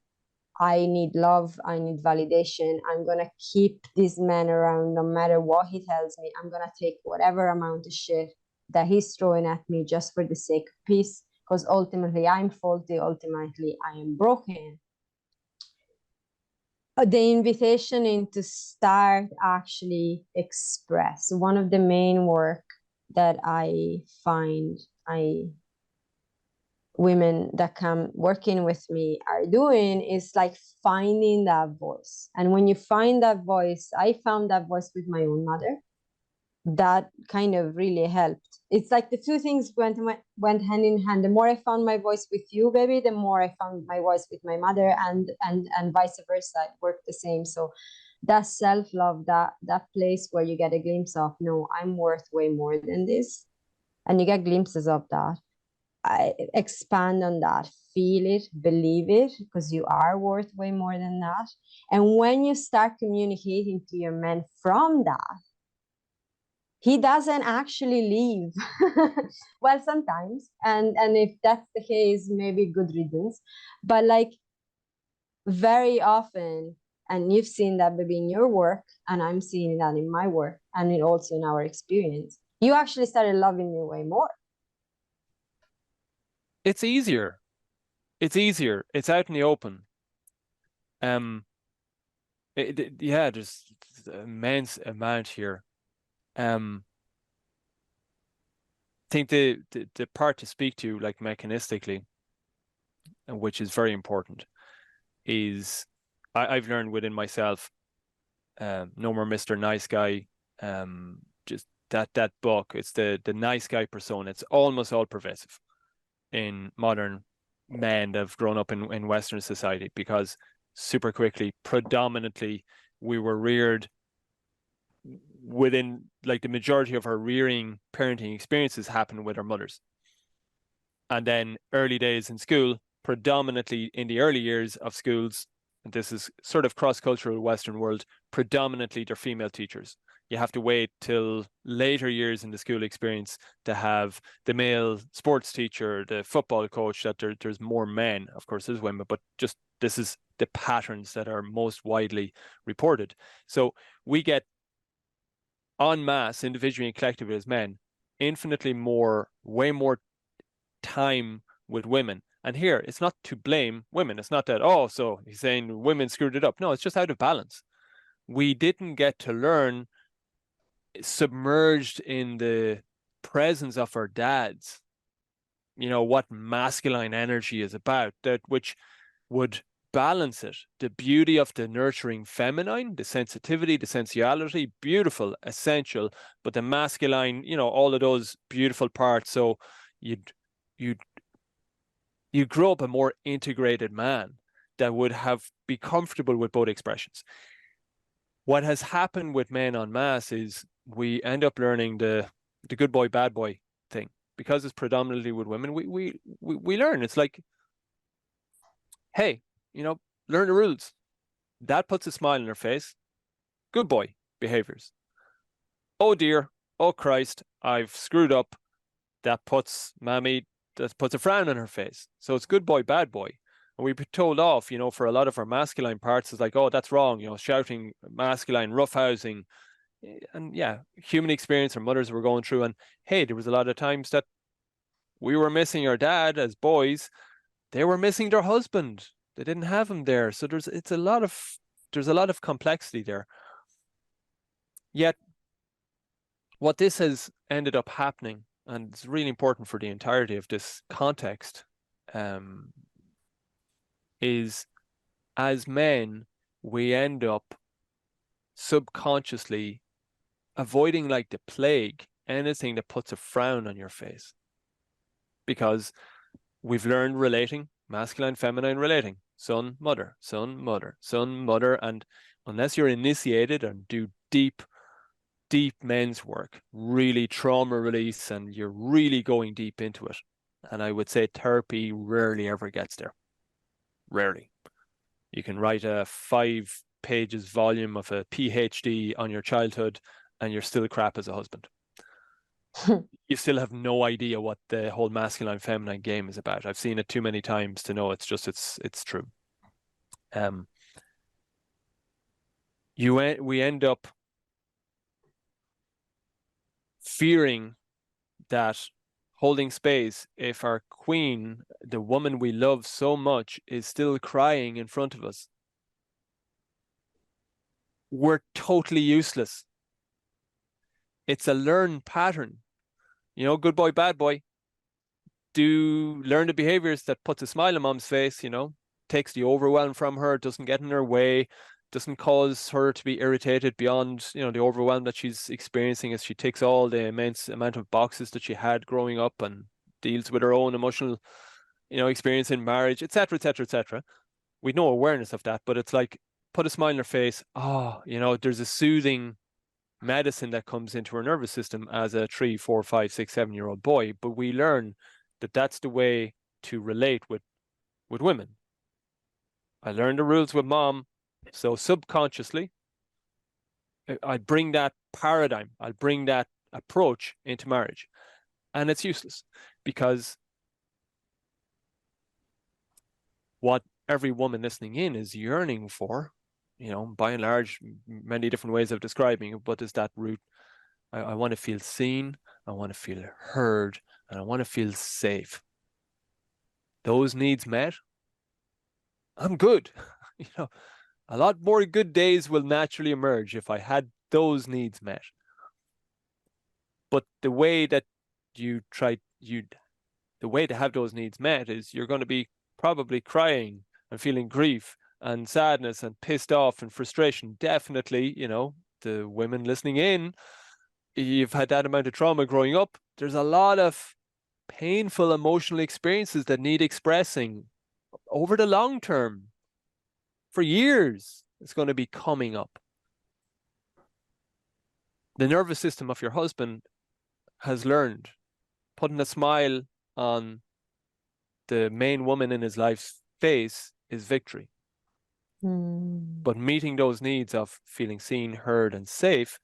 I need love, I need validation, I'm going to keep this man around no matter what he tells me, I'm going to take whatever amount of shit that he's throwing at me just for the sake of peace, because ultimately I'm faulty, ultimately I am broken. The invitation in to start actually express, one of the main work that I find women that come working with me are doing is like finding that voice. And when you find that voice, I found that voice with my own mother. That kind of really helped. It's like the two things went hand in hand. The more I found my voice with you, baby, the more I found my voice with my mother, and vice versa. It worked the same. So that self-love, that place where you get a glimpse of, no, I'm worth way more than this, and you get glimpses of that. I expand on that, feel it, believe it, because you are worth way more than that. And when you start communicating to your man from that, he doesn't actually leave. Well, sometimes, and if that's the case, maybe good riddance. But like very often, and you've seen that maybe in your work, and I'm seeing that in my work, and also in our experience, you actually started loving me way more. It's easier. It's easier. It's out in the open. Yeah, there's immense amount here. I think the part to speak to, like mechanistically, which is very important, is I've learned within myself, no more Mr. Nice Guy. Just that book, it's the nice guy persona. It's almost all pervasive in modern men that have grown up in Western society, because super quickly, predominantly, we were reared within, like, the majority of our rearing parenting experiences happened with our mothers. And then early days in school, predominantly in the early years of schools, and this is sort of cross-cultural Western world, predominantly they're female teachers. You have to wait till later years in the school experience to have the male sports teacher, the football coach, that there's more men. Of course, there's women, but just this is the patterns that are most widely reported. So we get en masse, individually and collectively as men, infinitely more, way more time with women. And here, it's not to blame women. It's not that, oh, so he's saying women screwed it up. No, it's just out of balance. We didn't get to learn, submerged in the presence of our dads, you know, what masculine energy is about, that which would balance it. The beauty of the nurturing feminine, the sensitivity, the sensuality, beautiful, essential, but the masculine, you know, all of those beautiful parts. So you'd grow up a more integrated man that would be comfortable with both expressions. What has happened with men en masse is we end up learning the good boy, bad boy thing. Because it's predominantly with women, we learn. It's like, hey, you know, learn the rules. That puts a smile on their face. Good boy behaviors. Oh dear, oh Christ, I've screwed up. That puts a frown on her face. So it's good boy, bad boy. And we've been told off, you know, for a lot of our masculine parts. It's like, oh, that's wrong, you know, shouting, masculine, roughhousing. And yeah, human experience our mothers were going through. And hey, there was a lot of times that we were missing our dad as boys. They were missing their husband. They didn't have him there. So there's a lot of complexity there. Yet what this has ended up happening, and it's really important for the entirety of this context, is as men, we end up subconsciously avoiding like the plague anything that puts a frown on your face, because we've learned relating, masculine, feminine relating, son, mother, son, mother, son, mother, and unless you're initiated and do deep men's work, really trauma release, and you're really going deep into it, and I would say therapy rarely ever gets there. Rarely. You can write a 5 pages volume of a PhD on your childhood and you're still crap as a husband. You still have no idea what the whole masculine feminine game is about. I've seen it too many times to know it's true. We end up fearing that holding space if our queen, the woman we love so much, is still crying in front of us. We're totally useless. It's a learned pattern. You know, good boy, bad boy. Do learn the behaviors that puts a smile on mom's face, you know, takes the overwhelm from her, doesn't get in her way, doesn't cause her to be irritated beyond, you know, the overwhelm that she's experiencing as she ticks all the immense amount of boxes that she had growing up and deals with her own emotional, you know, experience in marriage, etc., etc., etc. We know awareness of that, but it's like, put a smile on her face. Oh, you know, there's a soothing medicine that comes into our nervous system as a 3, 4, 5, 6, 7-year-old boy, but we learn that that's the way to relate with women. I learned the rules with mom, so subconsciously I bring that paradigm, I'll bring that approach into marriage, and it's useless, because what every woman listening in is yearning for, you know, by and large, many different ways of describing it, but is that root. I want to feel seen, I want to feel heard, and I want to feel safe. Those needs met, I'm good. You know, a lot more good days will naturally emerge if I had those needs met. But the way that the way to have those needs met is you're going to be probably crying and feeling grief and sadness and pissed off and frustration. Definitely, you know, the women listening in, you've had that amount of trauma growing up. There's a lot of painful emotional experiences that need expressing over the long term. For years, it's going to be coming up. The nervous system of your husband has learned putting a smile on the main woman in his life's face is victory. But meeting those needs of feeling seen, heard, and safe,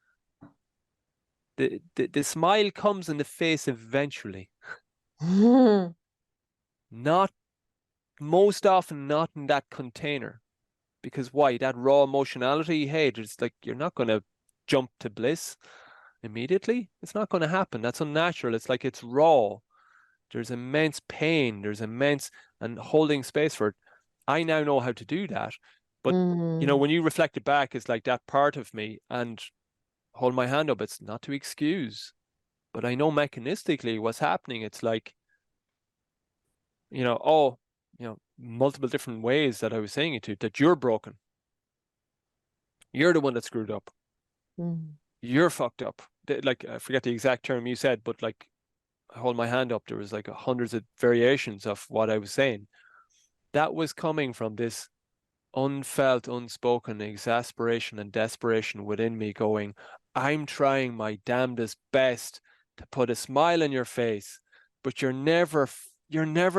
the smile comes in the face eventually. Not most often, not in that container. Because why? That raw emotionality, hey, there's like, you're not going to jump to bliss immediately. It's not going to happen. That's unnatural. It's like, it's raw. There's immense pain. There's immense, and holding space for it. I now know how to do that. But, you know, when you reflect it back, it's like that part of me, and hold my hand up. It's not to excuse. But I know mechanistically what's happening. It's like, oh, multiple different ways that I was saying it to, that you're broken. You're the one that screwed up. Mm. You're fucked up. Like, I forget the exact term you said, but like, I hold my hand up. There was like hundreds of variations of what I was saying. That was coming from this unfelt, unspoken exasperation and desperation within me going, I'm trying my damnedest best to put a smile on your face, but you're never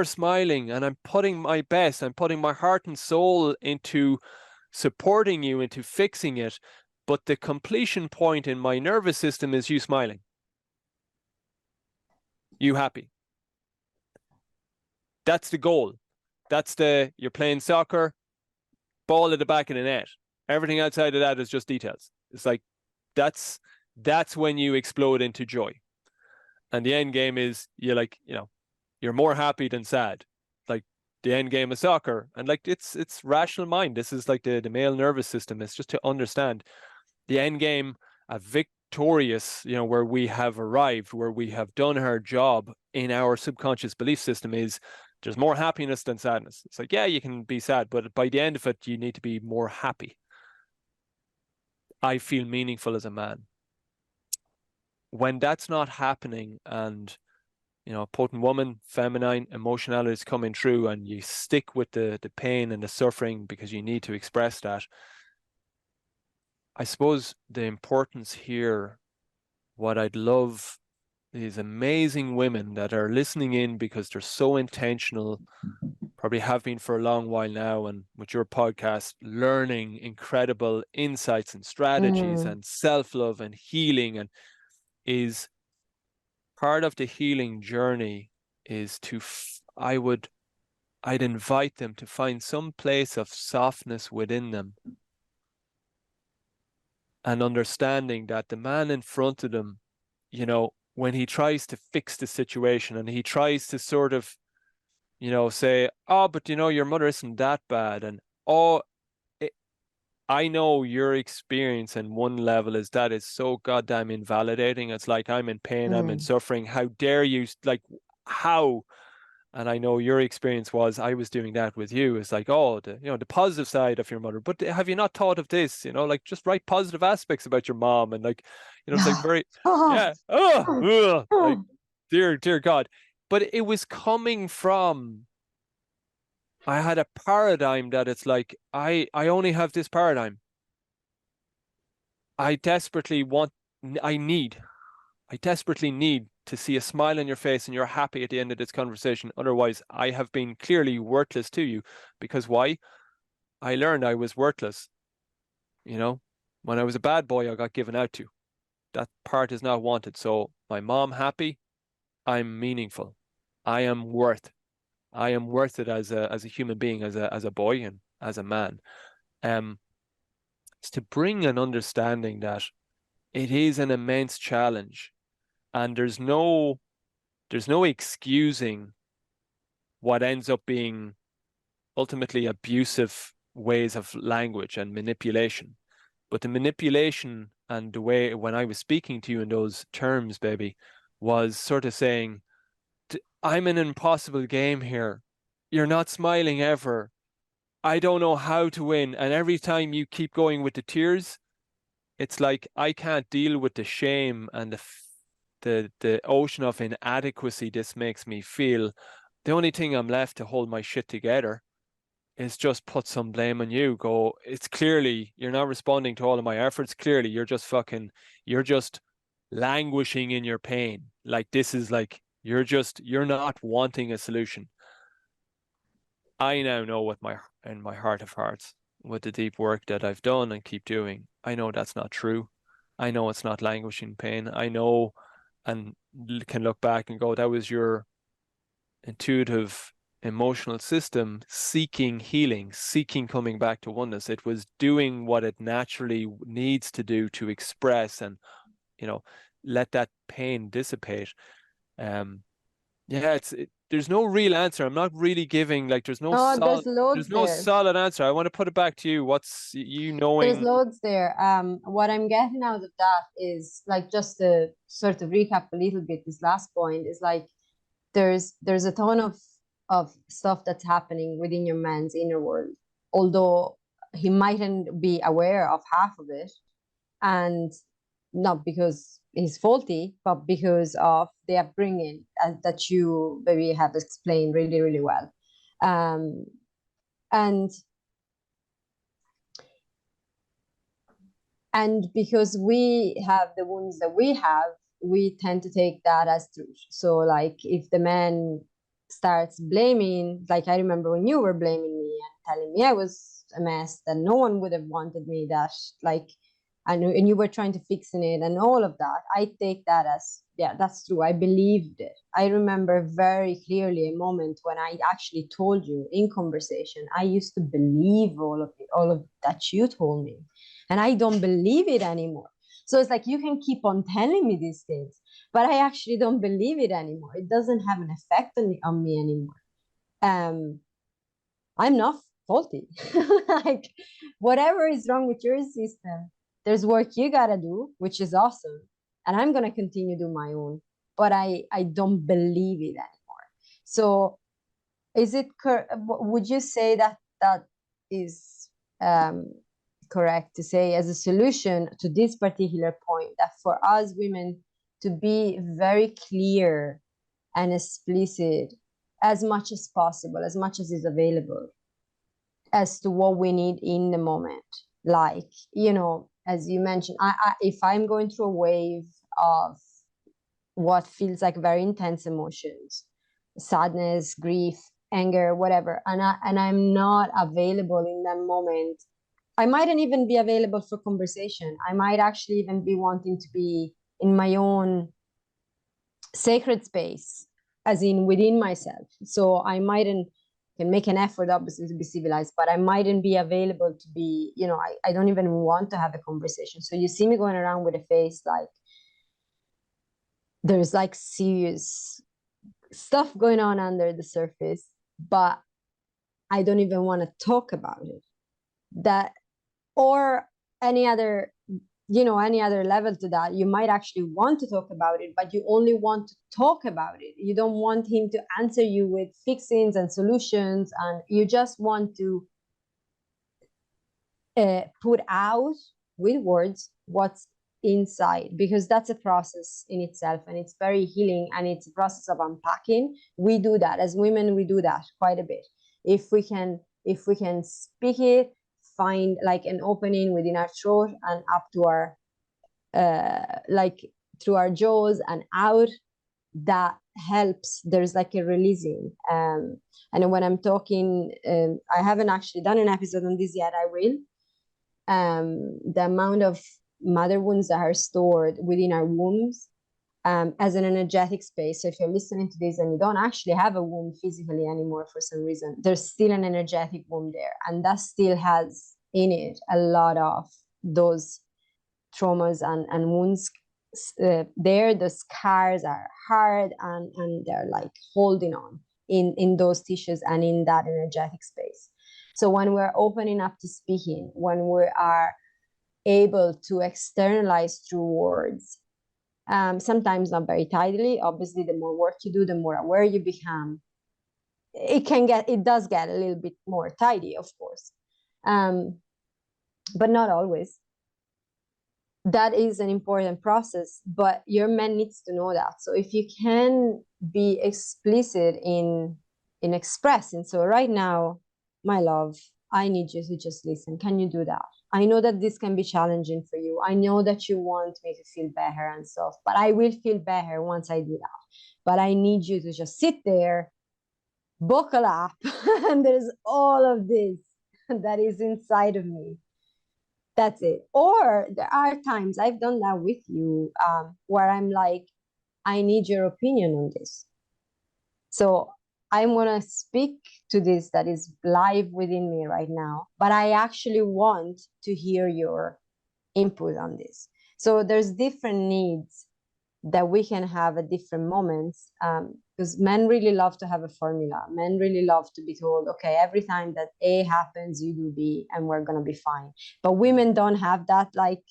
smiling. And I'm putting my best, I'm putting my heart and soul into supporting you, into fixing it. But the completion point in my nervous system is you smiling, you happy. That's the goal. You're playing soccer, ball at the back of the net. Everything outside of that is just details. It's like, that's when you explode into joy. And the end game is you're more happy than sad. Like the end game of soccer. And like it's rational mind. This is like the male nervous system. It's just to understand the end game, a victorious, where we have arrived, where we have done our job in our subconscious belief system, is there's more happiness than sadness. It's like, yeah, you can be sad, but by the end of it, you need to be more happy. I feel meaningful as a man. When that's not happening, and potent woman, feminine emotionality is coming through, and you stick with the pain and the suffering because you need to express that. I suppose the importance here, what I'd love, these amazing women that are listening in because they're so intentional, probably have been for a long while now, and with your podcast, learning incredible insights and strategies and self-love and healing, and is part of the healing journey is I'd invite them to find some place of softness within them, and understanding that the man in front of them, when he tries to fix the situation and he tries to sort of, say, oh, but your mother isn't that bad. And, oh, I know your experience in one level is that it's so goddamn invalidating. It's like, I'm in pain, I'm in suffering. How dare you? Like, how? And I know your experience was, I was doing that with you. It's like, oh, the positive side of your mother. But have you not thought of this? Like, just write positive aspects about your mom. And like, it's like very, yeah, like, dear God. But it was coming from, I had a paradigm that it's like, I only have this paradigm. I desperately need to see a smile on your face and you're happy at the end of this conversation. Otherwise, I have been clearly worthless to you. Because why? I learned I was worthless. When I was a bad boy, I got given out to. That part is not wanted. So my mom happy, I'm meaningful. I am worth it as a human being, as a boy and as a man. It's to bring an understanding that it is an immense challenge, and there's no excusing what ends up being ultimately abusive ways of language and manipulation. But the manipulation and the way, when I was speaking to you in those terms, baby, was sort of saying, I'm in an impossible game here. You're not smiling ever. I don't know how to win. And every time you keep going with the tears, it's like, I can't deal with the shame and the ocean of inadequacy this makes me feel. The only thing I'm left to hold my shit together is just put some blame on you. Go, it's clearly you're not responding to all of my efforts. Clearly, you're just languishing in your pain. Like, this is like, you're not wanting a solution. I now know in my heart of hearts, with the deep work that I've done and keep doing, I know that's not true. I know it's not languishing pain. I know, and can look back and go, that was your intuitive emotional system seeking healing, seeking coming back to oneness. It was doing what it naturally needs to do to express and, let that pain dissipate. Yeah, there's no real answer. I'm not really giving, like, there's no No, there's there. solid answer. I want to put it back to you. What's you There's knowing? loads there. What I'm getting out of that is, like, just to sort of recap a little bit, this last point is like there's a ton of stuff that's happening within your man's inner world, although he mightn't be aware of half of it, and not because he's faulty, but because of the upbringing that you maybe have explained really, really well. And and because we have the wounds that we have, we tend to take that as truth. So, like, if the man starts blaming, like, I remember when you were blaming me and telling me I was a mess, that no one would have wanted me, that, like, and you were trying to fix it and all of that, I take that as, yeah, that's true, I believed it. I remember very clearly a moment when I actually told you in conversation, I used to believe all of that you told me, and I don't believe it anymore. So it's like, you can keep on telling me these things, but I actually don't believe it anymore. It doesn't have an effect on me anymore. I'm not faulty. Like, whatever is wrong with your system, there's work you gotta do, which is awesome, and I'm gonna continue to do my own. But I don't believe it anymore. So, is it would you say that that is correct to say, as a solution to this particular point, that for us women to be very clear and explicit as much as possible, as much as is available, as to what we need in the moment? Like, as you mentioned, if I'm going through a wave of what feels like very intense emotions, sadness, grief, anger, whatever, and I'm not available in that moment, I mightn't even be available for conversation. I might actually even be wanting to be in my own sacred space, as in within myself. So I mightn't can make an effort, obviously, to be civilized, but I mightn't be available to be, I don't even want to have a conversation. So you see me going around with a face like there's like serious stuff going on under the surface, but I don't even want to talk about it. That, or any other, any other level to that, you might actually want to talk about it, but you only want to talk about it. You don't want him to answer you with fixings and solutions, and you just want to put out with words what's inside, because that's a process in itself, and it's very healing, and it's a process of unpacking. We do that as women, we do that quite a bit. If we can speak it, find like an opening within our throat and up to our like through our jaws and out, that helps. There's like a releasing, and when I'm talking, I haven't actually done an episode on this yet, I will. The amount of mother wounds that are stored within our wombs, as an energetic space. So if you're listening to this and you don't actually have a womb physically anymore for some reason, there's still an energetic womb there, and that still has in it a lot of those traumas and wounds. There, the scars are hard, and they're like holding on in those tissues and in that energetic space. So when we're opening up to speaking, when we are able to externalize through words, sometimes not very tidily. Obviously, the more work you do, the more aware you become. It does get a little bit more tidy, of course, but not always. That is an important process, but your man needs to know that. So if you can be explicit in expressing, so right now, my love, I need you to just listen. Can you do that? I know that this can be challenging for you. I know that you want me to feel better and stuff, but I will feel better once I do that. But I need you to just sit there, buckle up, and there's all of this that is inside of me. That's it. Or there are times I've done that with you, where I'm like, I need your opinion on this. So I'm going to speak to this that is live within me right now, but I actually want to hear your input on this. So there's different needs that we can have at different moments. because men really love to have a formula. Men really love to be told, okay, every time that A happens, you do B, and we're gonna be fine. But women don't have that, like,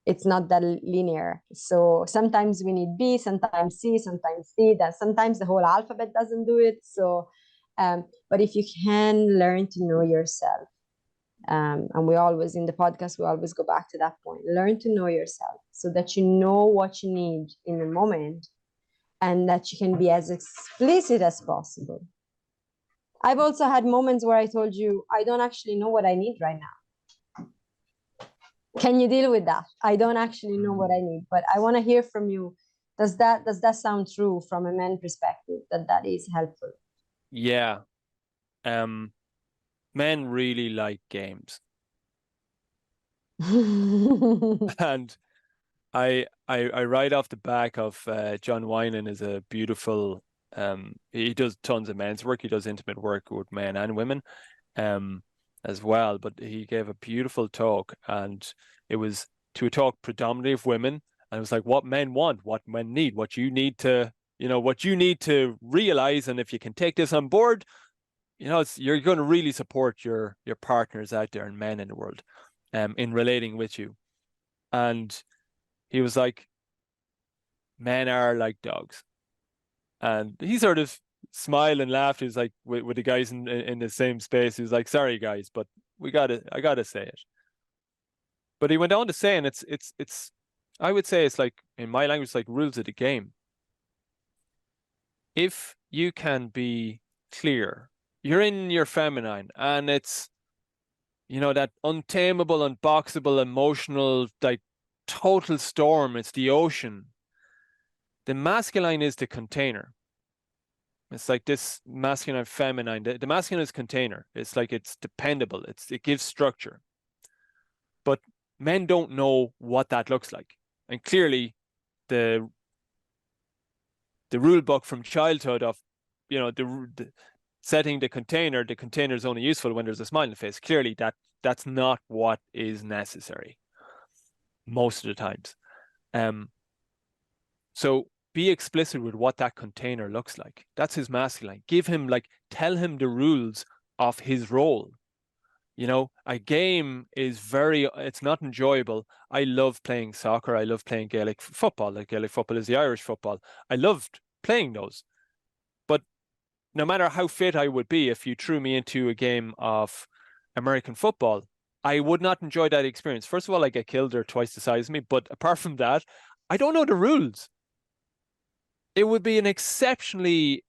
it's not that linear. So sometimes we need B, sometimes C, sometimes D, that sometimes the whole alphabet doesn't do it. So, but if you can learn to know yourself, and we always, in the podcast, we always go back to that point, learn to know yourself so that you know what you need in the moment and that you can be as explicit as possible. I've also had moments where I told you, I don't actually know what I need right now. Can you deal with that? I don't actually know what I need, but I want to hear from you. Does that sound true from a man perspective, that is helpful? Yeah. Men really like games. And I ride off the back of John Wynan is a beautiful he does tons of men's work. He does intimate work with men and women as well. But he gave a beautiful talk, and it was to a talk predominantly of women. And it was like what men want, what men need, what you need to, what you need to realize. And if you can take this on board, you're going to really support your partners out there and men in the world in relating with you. And he was like, men are like dogs. And he sort of smiled and laughed. He was like, with the guys in the same space, he was like, sorry guys, but I gotta say it. But he went on to say, and it's I would say it's like, in my language, it's like rules of the game. If you can be clear, you're in your feminine, and it's, that untamable, unboxable, emotional, like total storm, it's the ocean. The masculine is the container. It's like this masculine and feminine. The masculine is container. It's like it's dependable. It gives structure. But men don't know what that looks like. And clearly the rule book from childhood of, the setting the container is only useful when there's a smile on the face. Clearly that's not what is necessary most of the times. So be explicit with what that container looks like. That's his masculine. Tell him the rules of his role. A game is it's not enjoyable. I love playing soccer. I love playing Gaelic football. Like Gaelic football is the Irish football. I loved playing those. But no matter how fit I would be, if you threw me into a game of American football, I would not enjoy that experience. First of all, I get killed. They're twice the size of me. But apart from that, I don't know the rules. It would be an exceptionally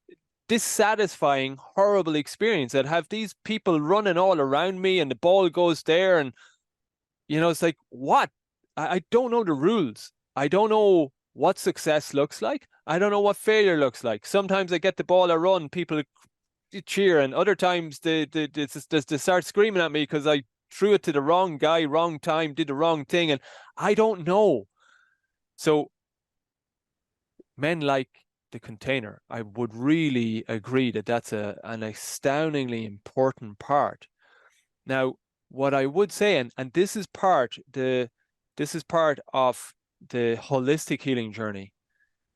dissatisfying, horrible experience. I'd have these people running all around me and the ball goes there, and it's like, what? I don't know the rules. I don't know what success looks like. I don't know what failure looks like. Sometimes I get the ball a run, people cheer, and other times they start screaming at me because I threw it to the wrong guy, wrong time, did the wrong thing, and I don't know. So men like the container. I would really agree that that's an astoundingly important part. Now, what I would say, and this is part of the holistic healing journey.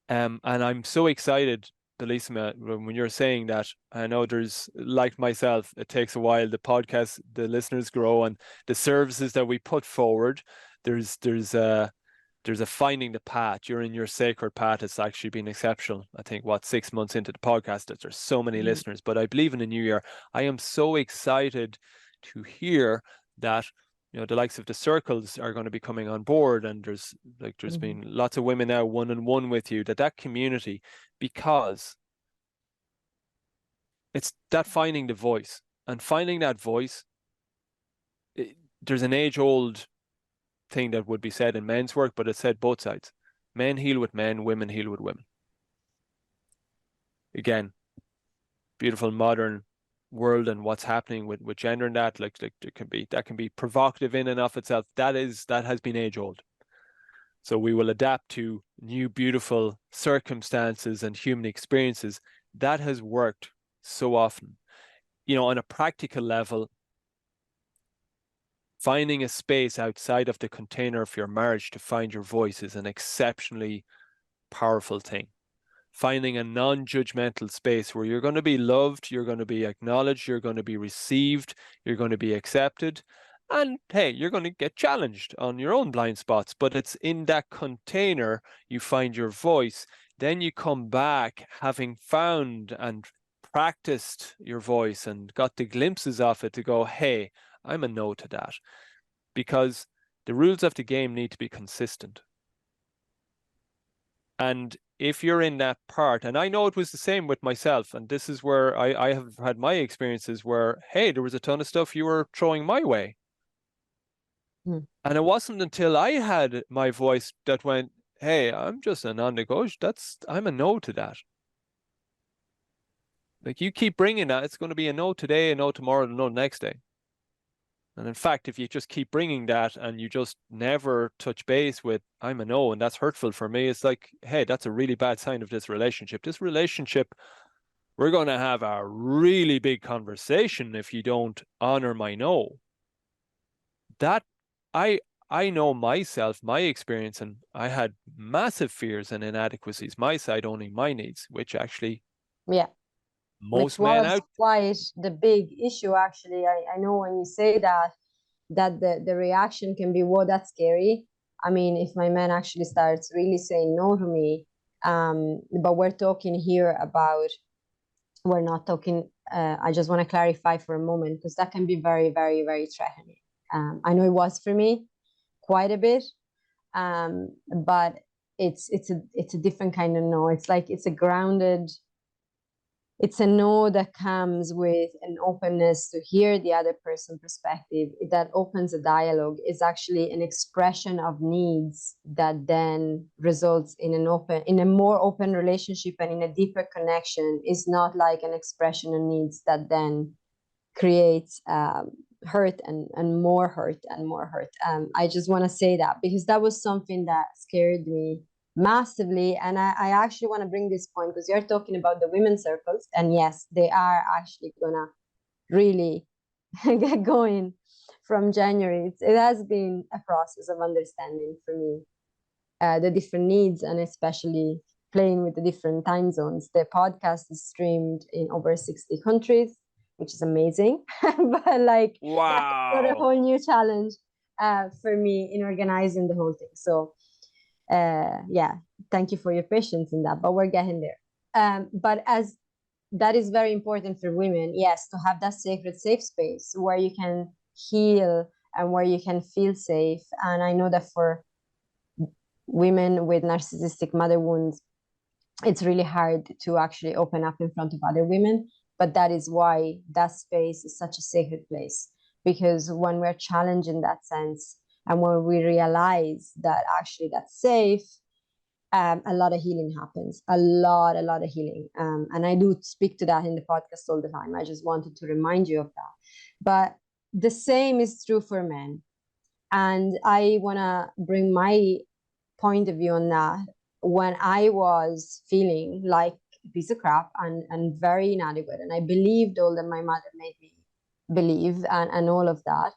And I'm so excited, Bellissima, when you're saying that. I know there's, like myself, it takes a while. The podcast, the listeners grow, and the services that we put forward, there's a finding the path. You're in your sacred path. It's actually been exceptional. I think 6 months into the podcast that there's so many listeners, but I believe in the new year. I am so excited to hear that, the likes of the circles are going to be coming on board, and there's been lots of women now one-on-one with you, that community, because it's that finding the voice, and finding that voice. There's an age-old thing that would be said in men's work, but it's said both sides. Men heal with men, women heal with women. Again, beautiful modern world and what's happening with gender and that, like that can be provocative in and of itself. That has been age old. So we will adapt to new beautiful circumstances and human experiences. That has worked so often. On a practical level, finding a space outside of the container of your marriage to find your voice is an exceptionally powerful thing. finding a non-judgmental space where you're going to be loved, you're going to be acknowledged, you're going to be received, you're going to be accepted. And hey, you're going to get challenged on your own blind spots, but it's in that container you find your voice. Then you come back having found and practiced your voice and got the glimpses of it to go, hey, I'm a no to that. Because the rules of the game need to be consistent. And if you're in that part, and I know it was the same with myself, and this is where I have had my experiences where, hey, there was a ton of stuff you were throwing my way. And it wasn't until I had my voice that went, hey, I'm just a non-negotiable. I'm a no to that. Like, you keep bringing that, it's going to be a no today, a no tomorrow, a no the next day. And in fact, if you just keep bringing that and you just never touch base with, I'm a no, and that's hurtful for me, it's like, hey, that's a really bad sign of this relationship. This relationship, we're going to have a really big conversation if you don't honor my no. That, I know myself, my experience, and I had massive fears and inadequacies, my side owning my needs, which actually, Yeah, most which men was out. quite the big issue, actually. I know when you say that the reaction can be, whoa, that's scary. I mean, if my man actually starts really saying no to me, but we're talking here about, we're not talking, I just want to clarify for a moment, because that can be very, very, very threatening. I know it was for me quite a bit, but it's a different kind of no. It's like, it's a grounded, it's a no that comes with an openness to hear the other person's perspective, that opens a dialogue. Is actually an expression of needs that then results in a more open relationship and in a deeper connection. Is not like an expression of needs that then creates hurt and more hurt and more hurt. I just want to say that, because that was something that scared me massively. And I actually want to bring this point, because you're talking about the women's circles, and yes, they are actually gonna really get going from January. It has been a process of understanding for me the different needs, and especially playing with the different time zones. The podcast is streamed in over 60 countries, which is amazing. But like, Wow. that's a whole new challenge for me in organizing the whole thing. So yeah, thank you for your patience in that, but we're getting there. But as that is very important for women, yes, to have that sacred safe space where you can heal and where you can feel safe. And I know that for women with narcissistic mother wounds, it's really hard to actually open up in front of other women. But that is why that space is such a sacred place, because when we're challenged in that sense, and when we realize that actually that's safe, a lot of healing happens, a lot of healing. And I do speak to that in the podcast all the time. I just wanted to remind you of that. But the same is true for men. And I want to bring my point of view on that. When I was feeling like a piece of crap and very inadequate, and I believed all that my mother made me believe, and all of that,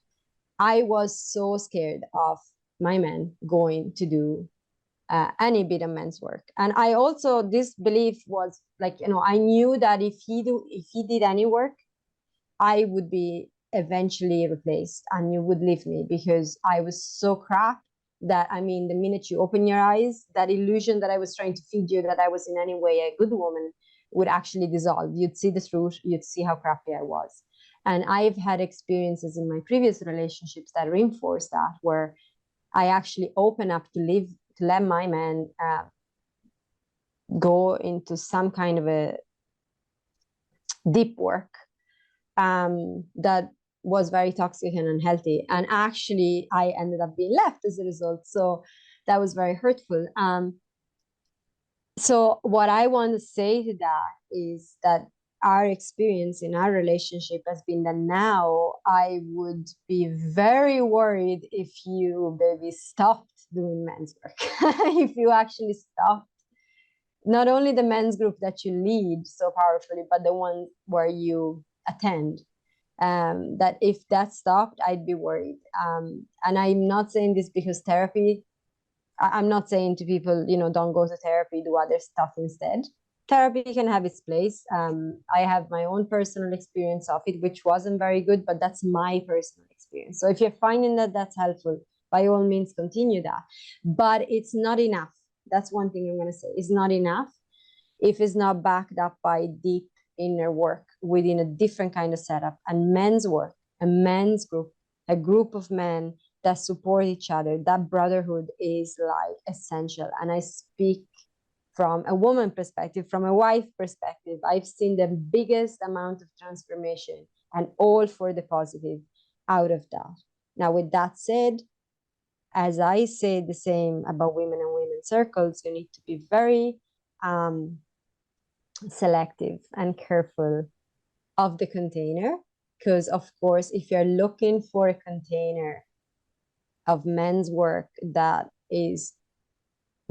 I was so scared of my man going to do any bit of men's work. And I also, this belief was like, I knew that if he did any work, I would be eventually replaced and you would leave me, because I was so crap that, I mean, the minute you open your eyes, that illusion that I was trying to feed you, that I was in any way a good woman, would actually dissolve. You'd see the truth, you'd see how crappy I was. And I've had experiences in my previous relationships that reinforce that, where I actually open up to let my man go into some kind of a deep work that was very toxic and unhealthy. And actually, I ended up being left as a result. So that was very hurtful. So what I want to say to that is that our experience in our relationship has been that now I would be very worried if you, baby, stopped doing men's work. If you actually stopped not only the men's group that you lead so powerfully, but the one where you attend. That if that stopped, I'd be worried. And I'm not saying this because therapy, I'm not saying to people, don't go to therapy, do other stuff instead. therapy can have its place. I have my own personal experience of it, which wasn't very good, but that's my personal experience. So if you're finding that that's helpful, by all means, continue that. But it's not enough. That's one thing I'm going to say. It's not enough if it's not backed up by deep inner work within a different kind of setup and men's work, a men's group, a group of men that support each other. That brotherhood is like essential. And I speak from a woman perspective, from a wife perspective. I've seen the biggest amount of transformation, and all for the positive out of that. Now, with that said, as I say the same about women and women's circles, you need to be very selective and careful of the container, because of course, if you're looking for a container of men's work that is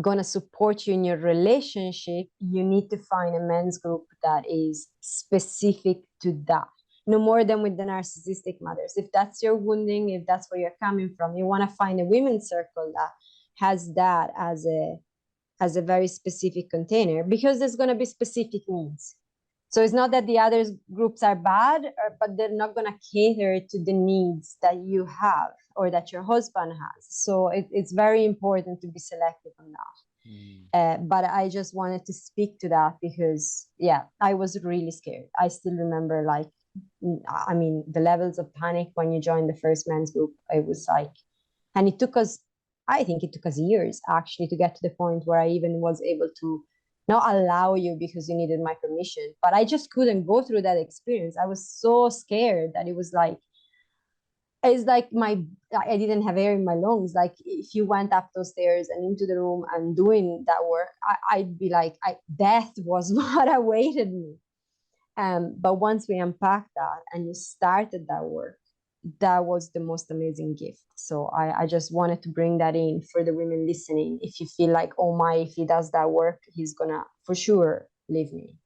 going to support you in your relationship, you need to find a men's group that is specific to that. No more than with the narcissistic mothers. If that's your wounding, if that's where you're coming from, you want to find a women's circle that has that as a very specific container, because there's going to be specific needs. So it's not that the other groups are bad, but they're not going to cater to the needs that you have or that your husband has. So it's very important to be selective on that. But I just wanted to speak to that because, yeah, I was really scared. I still remember, like, I mean, the levels of panic when you joined the first men's group. It was like, and it took us, I think it took us years actually to get to the point where I even was able to not allow you because you needed my permission, but I just couldn't go through that experience. I was so scared that it was like, it's like I didn't have air in my lungs. Like if you went up those stairs and into the room and doing that work, I'd be like, death was what awaited me. But once we unpacked that and you started that work, that was the most amazing gift. So I just wanted to bring that in for the women listening. If you feel like, oh my, if he does that work, he's gonna for sure leave me.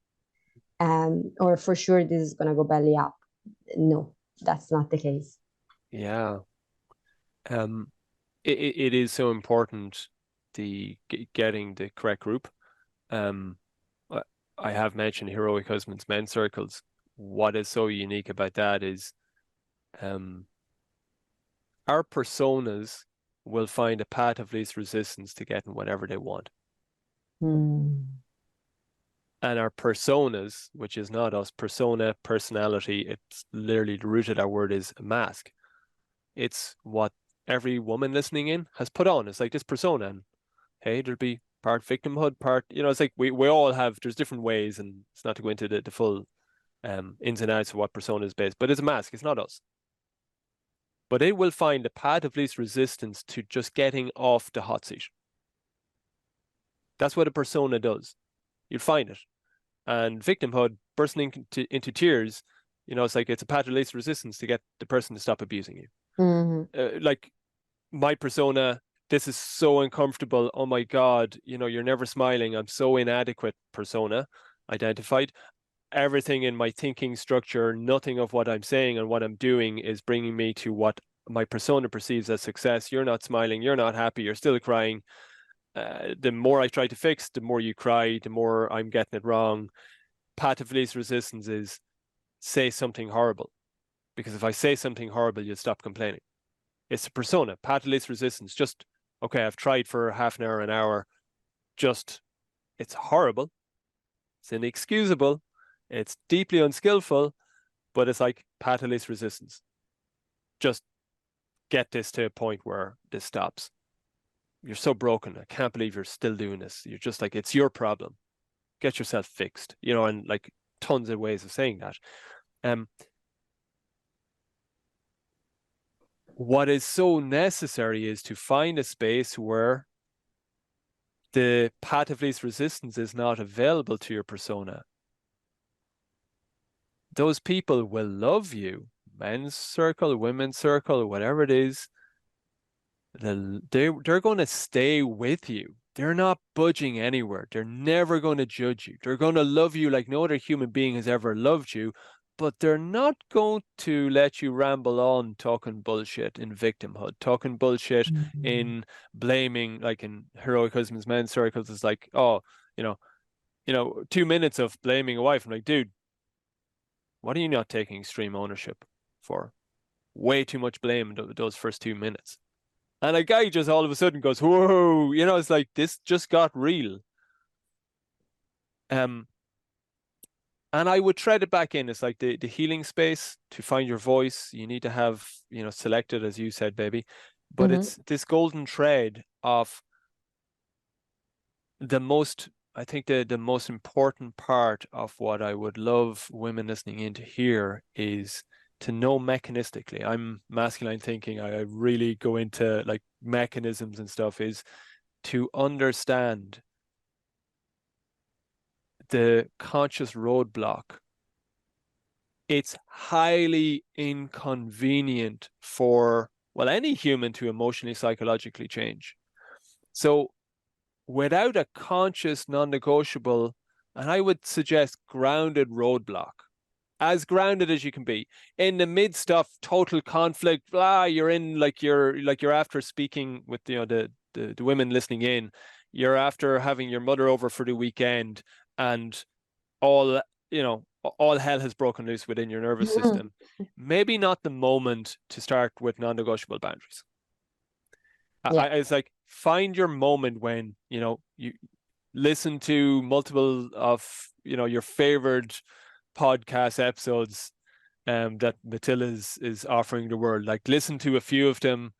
Or for sure this is gonna go belly up. No, that's not the case. Yeah. It is so important, getting the correct group. I have mentioned Heroic Husbands men's circles. What is so unique about that is our personas will find a path of least resistance to getting whatever they want. And our personas, which is not us, persona, personality, it's literally the root of that word is a mask. It's what every woman listening in has put on. It's like this persona, and hey, there'll be part victimhood, part, it's like we all have, there's different ways, and it's not to go into the full ins and outs of what persona is based, but it's a mask, it's not us. But it will find the path of least resistance to just getting off the hot seat. That's what a persona does. You'll find it. And victimhood, bursting into tears, it's like it's a path of least resistance to get the person to stop abusing you. Like my persona, this is so uncomfortable. Oh my God, you're never smiling. I'm so inadequate persona identified. Everything in my thinking structure, nothing of what I'm saying and what I'm doing is bringing me to what my persona perceives as success. You're not smiling. You're not happy. You're still crying. The more I try to fix, the more you cry, the more I'm getting it wrong. Path of least resistance is say something horrible. Because if I say something horrible, you'll stop complaining. It's a persona, path of least resistance. Just, okay, I've tried for half an hour. Just, it's horrible. It's inexcusable. It's deeply unskillful, but it's like path of least resistance. Just get this to a point where this stops. You're so broken. I can't believe you're still doing this. You're just like, it's your problem. Get yourself fixed, and like tons of ways of saying that. What is so necessary is to find a space where the path of least resistance is not available to your persona. Those people will love you, men's circle, women's circle, whatever it is. They're going to stay with you. They're not budging anywhere. They're never going to judge you. They're going to love you like no other human being has ever loved you, but they're not going to let you ramble on talking bullshit in victimhood, talking bullshit in blaming, like in Heroic Husbands men's circles. It's like, oh, 2 minutes of blaming a wife. I'm like, dude, what are you not taking extreme ownership for? Way too much blame in those first 2 minutes. And a guy just all of a sudden goes, whoa, it's like this just got real. And I would thread it back in. It's like the healing space to find your voice. You need to have, selected, as you said, baby. But it's this golden thread of I think the most important part of what I would love women listening in to hear is to know mechanistically. I'm masculine thinking. I really go into like mechanisms and stuff, is to understand the conscious roadblock. It's highly inconvenient for, well, any human to emotionally, psychologically change. So without a conscious, non-negotiable, and I would suggest grounded roadblock, as grounded as you can be, in the midst of total conflict, you're in like you're after speaking with the women listening in, you're after having your mother over for the weekend, and all all hell has broken loose within your nervous system. Maybe not the moment to start with non-negotiable boundaries. It's like, find your moment when you listen to multiple of your favorite podcast episodes that Matilda is offering the world. Like, listen to a few of them,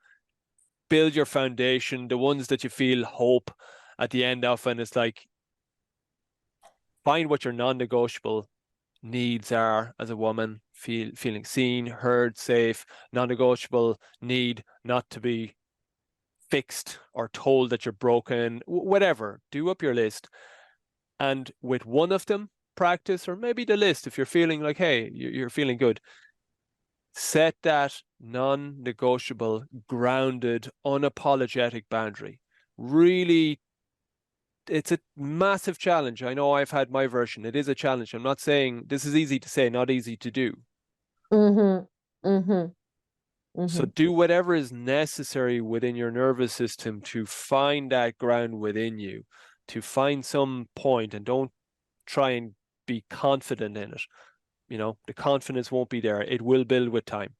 build your foundation, the ones that you feel hope at the end of, and it's like, find what your non-negotiable needs are as a woman. Feeling seen, heard, safe. Non-negotiable need not to be fixed or told that you're broken. Whatever, do up your list, and with one of them, practice, or maybe the list, if you're feeling like, hey, you're feeling good, set that non-negotiable, grounded, unapologetic boundary. Really, it's a massive challenge. I know I've had my version. It is a challenge. I'm not saying this is easy to say, not easy to do. So do whatever is necessary within your nervous system to find that ground within you, to find some point, and don't try and be confident in it. The confidence won't be there. It will build with time.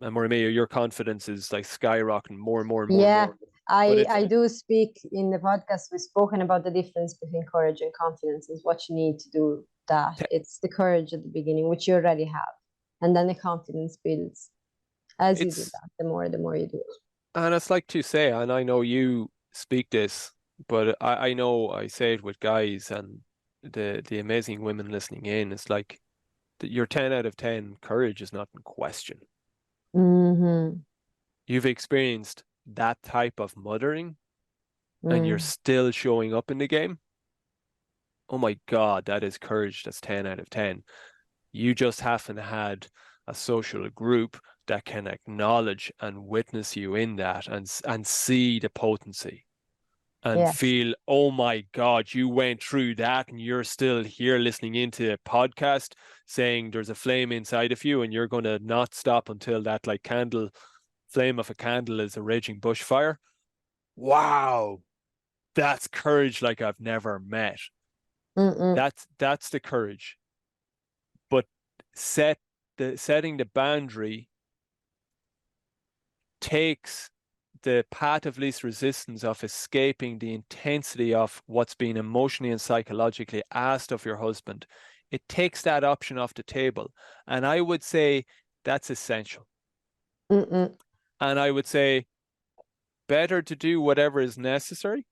And Maria, your confidence is like skyrocketing more and more and more. Yeah, and more. I do speak in the podcast. We've spoken about the difference between courage and confidence, is what you need to do that. It's the courage at the beginning, which you already have. And then the confidence builds as you do that, the more you do it. And it's like to say, and I know you speak this, but I know I say it with guys and the amazing women listening in. It's like your 10 out of 10 courage is not in question. You've experienced that type of mothering and you're still showing up in the game. Oh my God, that is courage. That's 10 out of 10. You just haven't had a social group that can acknowledge and witness you in that and see the potency and feel, oh my God, you went through that and you're still here listening into a podcast saying there's a flame inside of you and you're going to not stop until that like flame of a candle is a raging bushfire. Wow, that's courage like I've never met. That's the courage. But setting the boundary takes the path of least resistance of escaping the intensity of what's being emotionally and psychologically asked of your husband. It takes that option off the table. And I would say that's essential. And I would say better to do whatever is necessary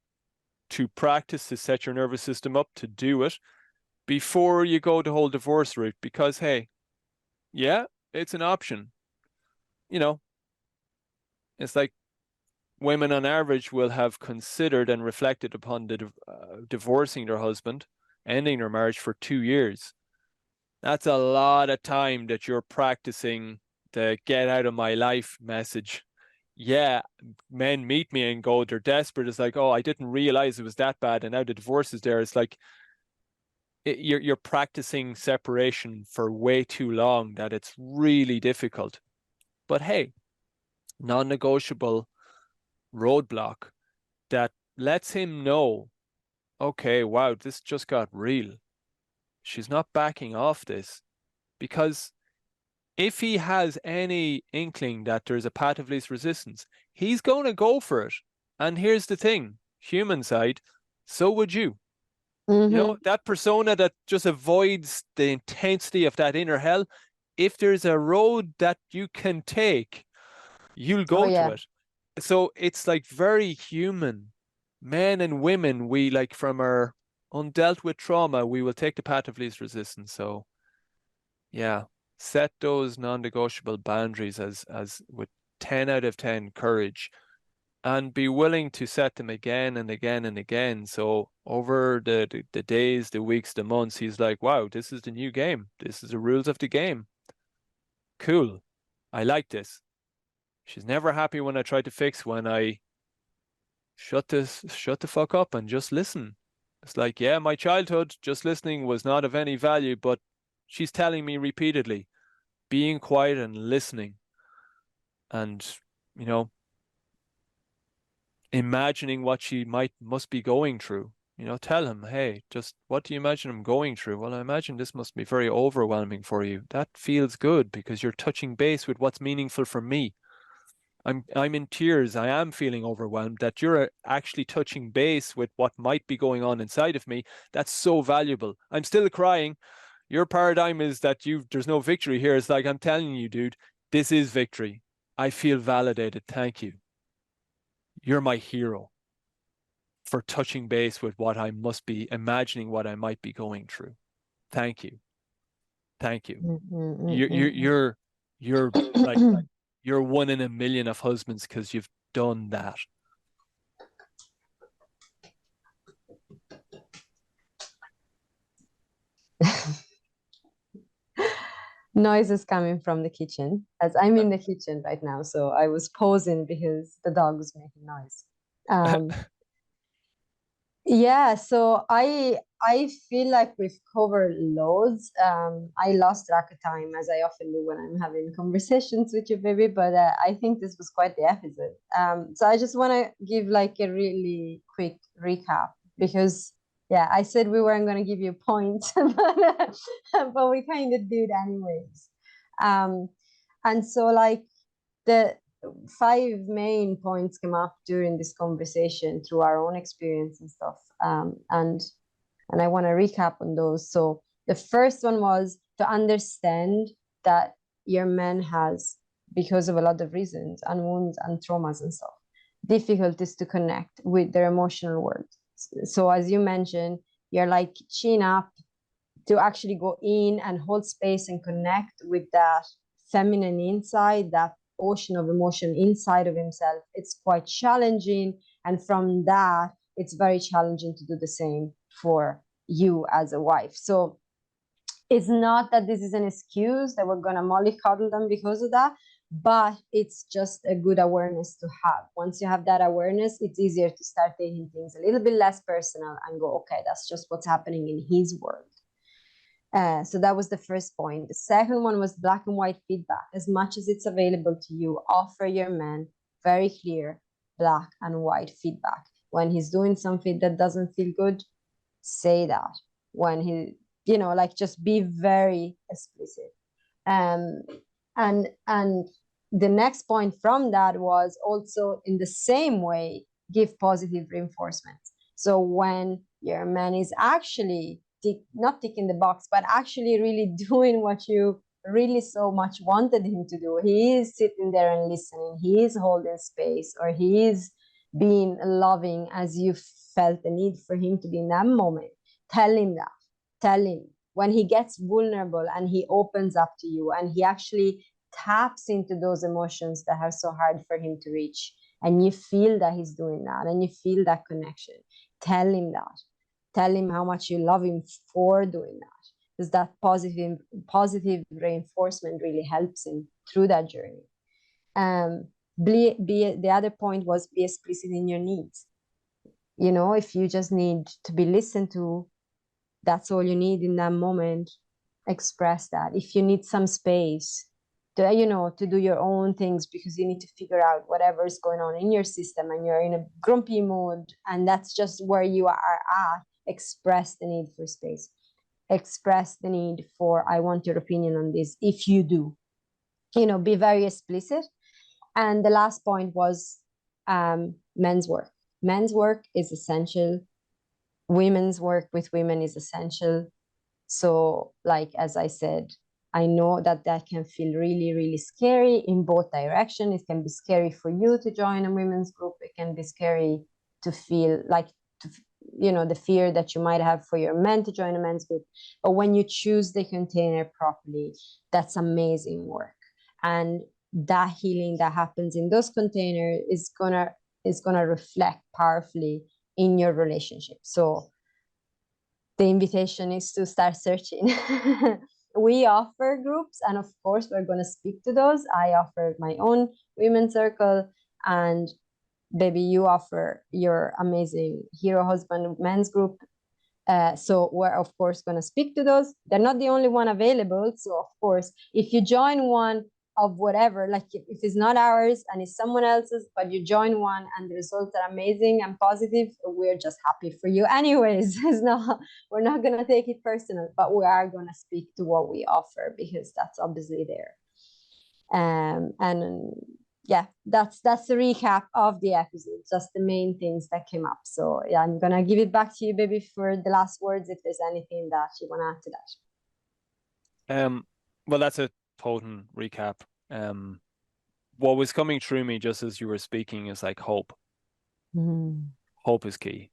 to practice to set your nervous system up to do it before you go the whole divorce route. Because, hey, yeah, it's an option. It's like women on average will have considered and reflected upon divorcing their husband, ending their marriage for 2 years. That's a lot of time that you're practicing the get out of my life message. Yeah, men meet me and go, they're desperate. It's like, oh, I didn't realize it was that bad. And now the divorce is there. It's like you're practicing separation for way too long that it's really difficult. But hey, non-negotiable roadblock that lets him know okay, wow, this just got real. She's not backing off this, because if he has any inkling that there's a path of least resistance, he's going to go for it. And here's the thing, human side, so would you. You know, that persona that just avoids the intensity of that inner hell, if there's a road that you can take, you'll Oh go to yeah. it. So it's like very human. Men and women, we like from our undealt with trauma, we will take the path of least resistance. So yeah, set those non-negotiable boundaries as with 10 out of 10 courage, and be willing to set them again and again and again. So over the days, the weeks, the months, he's like, wow, this is the new game. This is the rules of the game. Cool. I like this. She's never happy when I try to fix, when I shut the fuck up and just listen. It's like, yeah, my childhood, just listening was not of any value, but she's telling me repeatedly, being quiet and listening, and, you know, imagining what she must be going through. You know, tell him, hey, just what do you imagine I'm going through? Well, I imagine this must be very overwhelming for you. That feels good because you're touching base with what's meaningful for me. I'm in tears. I am feeling overwhelmed that you're actually touching base with what might be going on inside of me. That's so valuable. I'm still crying. Your paradigm is that there's no victory here. It's like, I'm telling you, dude, this is victory. I feel validated. Thank you. You're my hero for touching base with what I must be imagining, what I might be going through. Thank you. Thank you. You're like, you're one in a million of husbands because you've done that. Noise is coming from the kitchen, as I'm in the kitchen right now. So I was pausing because the dog was making noise. Yeah, so I feel like we've covered loads. I lost track of time, as I often do when I'm having conversations with you, baby. But I think this was quite the episode. So I just want to give like a really quick recap, because yeah, I said we weren't going to give you points, but we kind of did anyways. And so like the 5 main points came up during this conversation through our own experience and stuff. And I want to recap on those. So the first one was to understand that your man has, because of a lot of reasons and wounds and traumas and stuff, difficulties to connect with their emotional world. So as you mentioned, you're like chin up to actually go in and hold space and connect with that feminine inside, that ocean of emotion inside of himself. It's quite challenging. And from that, it's very challenging to do the same for you as a wife. So it's not that this is an excuse that we're going to mollycoddle them because of that, but it's just a good awareness to have. Once you have that awareness, it's easier to start taking things a little bit less personal and go, okay, that's just what's happening in his world. So that was the first point. The second one was black and white feedback. As much as it's available to you, offer your man very clear black and white feedback. When he's doing something that doesn't feel good, say that. When he, like, just be very explicit. And the next point from that was also, in the same way, give positive reinforcement. So when your man is actually not ticking the box, but actually really doing what you really so much wanted him to do, he is sitting there and listening, he is holding space, or he is being loving as you felt the need for him to be in that moment, tell him that. Tell him when he gets vulnerable and he opens up to you and he actually taps into those emotions that are so hard for him to reach, and you feel that he's doing that and you feel that connection, tell him that. Tell him how much you love him for doing that, because that positive reinforcement really helps him through that journey. The other point was, be explicit in your needs. If you just need to be listened to, that's all you need in that moment, express that. If you need some space to do your own things because you need to figure out whatever is going on in your system and you're in a grumpy mood and that's just where you are at, express the need for space, express the need for, I want your opinion on this. If you do, be very explicit. And the last point was men's work. Men's work is essential. Women's work with women is essential. So, like, as I said, I know that can feel really, really scary in both directions. It can be scary for you to join a women's group. It can be scary to feel like, the fear that you might have for your men to join a men's group. But when you choose the container properly, that's amazing work. And that healing that happens in those containers is gonna reflect powerfully in your relationship. So the invitation is to start searching. We offer groups, and of course we're going to speak to those. I offer my own women's circle, and baby, you offer your amazing hero husband men's group. So we're of course going to speak to those. They're not the only one available. So of course, if you join one of whatever, like if it's not ours and it's someone else's, but you join one and the results are amazing and positive, we're just happy for you anyways. We're not going to take it personal, but we are going to speak to what we offer because that's obviously there. And yeah, that's the recap of the episode, just the main things that came up. So yeah, I'm gonna give it back to you, baby, for the last words, if there's anything that you want to add to that. Well, that's a potent recap. What was coming through me just as you were speaking is like hope. Hope is key.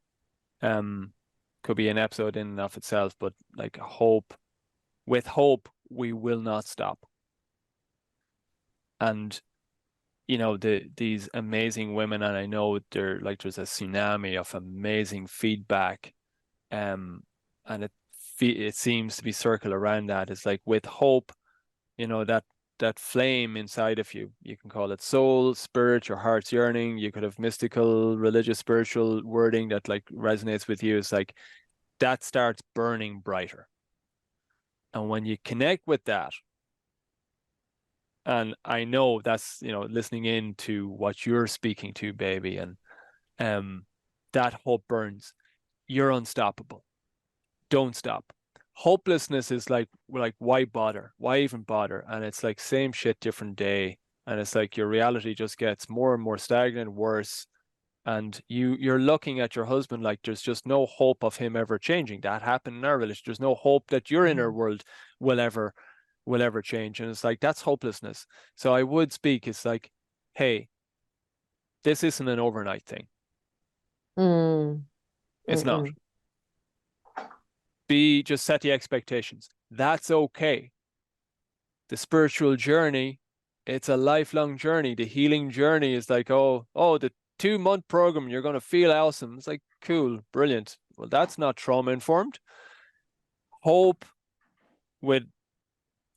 Could be an episode in and of itself, but like hope, with hope we will not stop. And these amazing women, and I know there's a tsunami of amazing feedback, and it seems to be circled around that. It's like with hope, that flame inside of you. You can call it soul, spirit, your heart's yearning. You could have mystical, religious, spiritual wording that like resonates with you. It's like that starts burning brighter. And when you connect with that, and I know that's, listening into what you're speaking to, baby, and that hope burns. You're unstoppable. Don't stop. Hopelessness is like why bother? Why even bother? And it's like same shit, different day. And it's like your reality just gets more and more stagnant, worse. And you're looking at your husband like there's just no hope of him ever changing. That happened in our relationship. There's no hope that your inner world will ever change. And it's like that's hopelessness. So I would speak, it's like, hey, this isn't an overnight thing. It's not. Just set the expectations. That's okay. The spiritual journey, it's a lifelong journey. The healing journey is like, the 2-month program, you're going to feel awesome. It's like, cool, brilliant. Well, that's not trauma informed. Hope with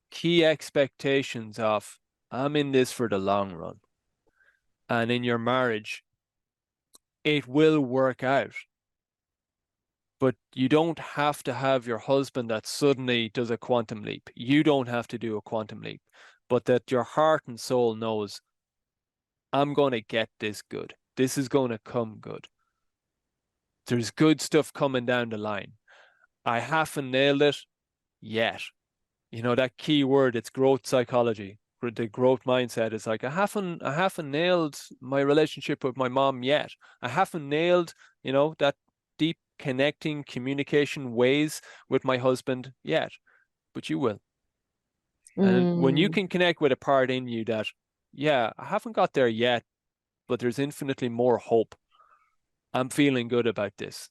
key expectations of, I'm in this for the long run. And in your marriage, it will work out. But you don't have to have your husband that suddenly does a quantum leap. You don't have to do a quantum leap, but that your heart and soul knows, I'm going to get this good. This is going to come good. There's good stuff coming down the line. I haven't nailed it yet. That key word, it's growth psychology. The growth mindset is like, I haven't nailed my relationship with my mom yet. I haven't nailed, that deep connecting communication ways with my husband yet, but you will. And when you can connect with a part in you that, yeah, I haven't got there yet, but there's infinitely more hope. I'm feeling good about this.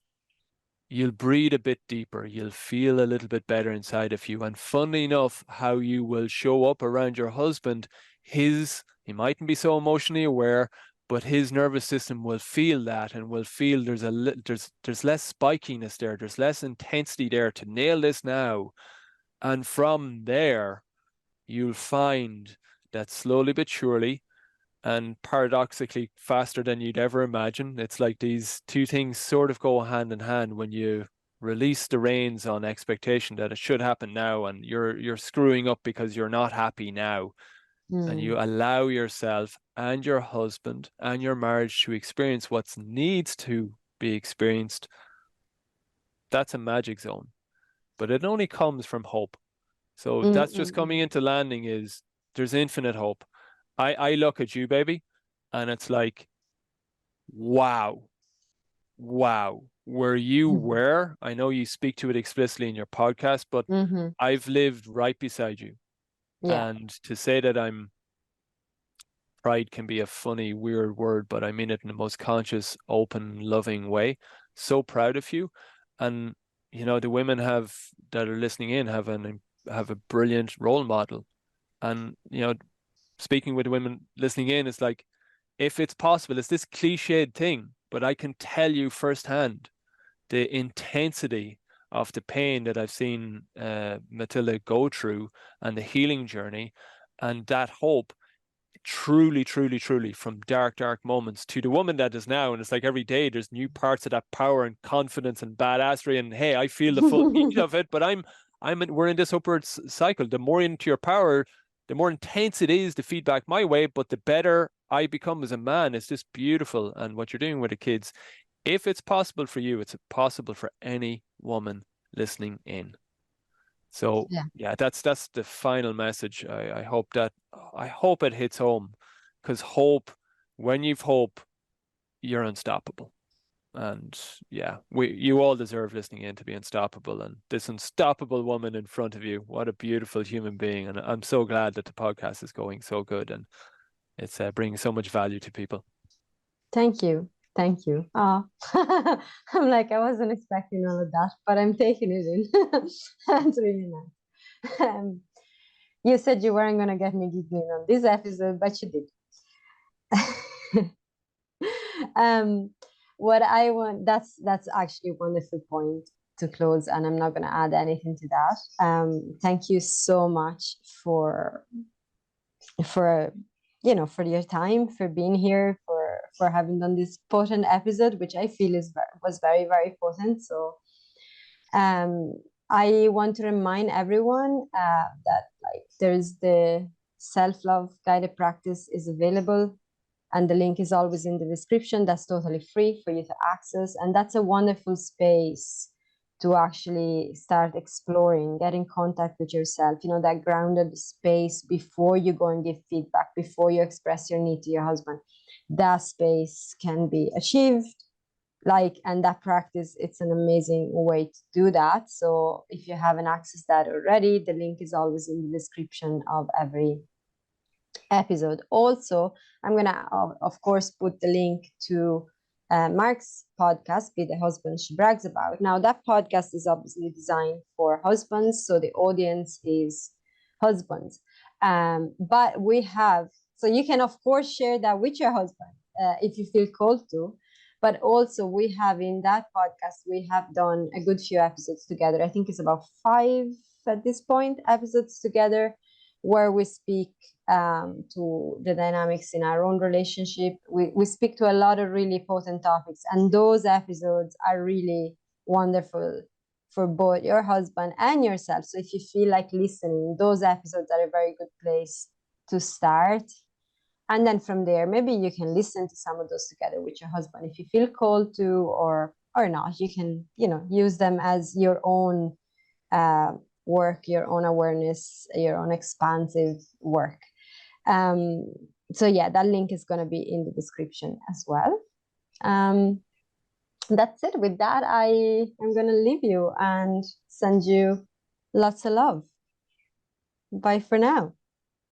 You'll breathe a bit deeper. You'll feel a little bit better inside of you. And funnily enough, how you will show up around your husband, he mightn't be so emotionally aware, but his nervous system will feel that and will feel there's less spikiness there. There's less intensity there to nail this now. And from there, you'll find that slowly but surely, and paradoxically faster than you'd ever imagine, it's like these two things sort of go hand in hand. When you release the reins on expectation that it should happen now, and you're screwing up because you're not happy now, and you allow yourself and your husband and your marriage to experience what needs to be experienced, that's a magic zone, but it only comes from hope. So that's just coming into landing is there's infinite hope. I look at you, baby, and it's like, wow, wow, where you were. I know you speak to it explicitly in your podcast, but I've lived right beside you. Yeah. And to say that I'm pride can be a funny, weird word, but I mean it in the most conscious, open, loving way. So proud of you. And you know, the women have that are listening in have a brilliant role model. And you know, speaking with the women listening in, it's like if it's possible, it's this cliched thing, but I can tell you firsthand the intensity of the pain that I've seen Matilda go through and the healing journey and that hope truly, truly, truly from dark, dark moments to the woman that is now. And it's like every day there's new parts of that power and confidence and badassery. And hey, I feel the full heat of it, but we're in this upward cycle. The more into your power, the more intense it is to feedback my way, but the better I become as a man. It's just beautiful. And what you're doing with the kids, if it's possible for you, it's possible for any woman listening in. So yeah, that's the final message. I hope it hits home, because hope, when you've hope, you're unstoppable. And yeah, you all deserve listening in to be unstoppable. And this unstoppable woman in front of you, what a beautiful human being. And I'm so glad that the podcast is going so good and it's bringing so much value to people. Thank you. Thank you. Oh, I'm like, I wasn't expecting all of that, but I'm taking it in. That's really nice. You said you weren't going to get me giggling on this episode, but you did. What I want, that's actually a wonderful point to close, and I'm not going to add anything to that. Thank you so much for for your time, for being here, for having done this potent episode, which I feel was very, very potent. So I want to remind everyone that like there's the self-love guided practice is available, and the link is always in the description. That's totally free for you to access, and that's a wonderful space to actually start exploring, get in contact with yourself, that grounded space before you go and give feedback, before you express your need to your husband. That space can be achieved, and that practice, it's an amazing way to do that. So if you haven't accessed that already, the link is always in the description of every episode. Also, I'm gonna of course put the link to Mark's podcast, Be the Husband She Brags About. Now that podcast is obviously designed for husbands, so the audience is husbands, but so you can of course share that with your husband if you feel called to. But also we have in that podcast, we have done a good few episodes together. I think it's about 5 at this point episodes together, where we speak to the dynamics in our own relationship. We speak to a lot of really potent topics, and those episodes are really wonderful for both your husband and yourself. So if you feel like listening, those episodes are a very good place to start. And then from there, maybe you can listen to some of those together with your husband if you feel called to, or not. You can, use them as your own work, your own awareness, your own expansive work. So yeah, that link is going to be in the description as well. That's it. With that, I am going to leave you and send you lots of love. Bye for now.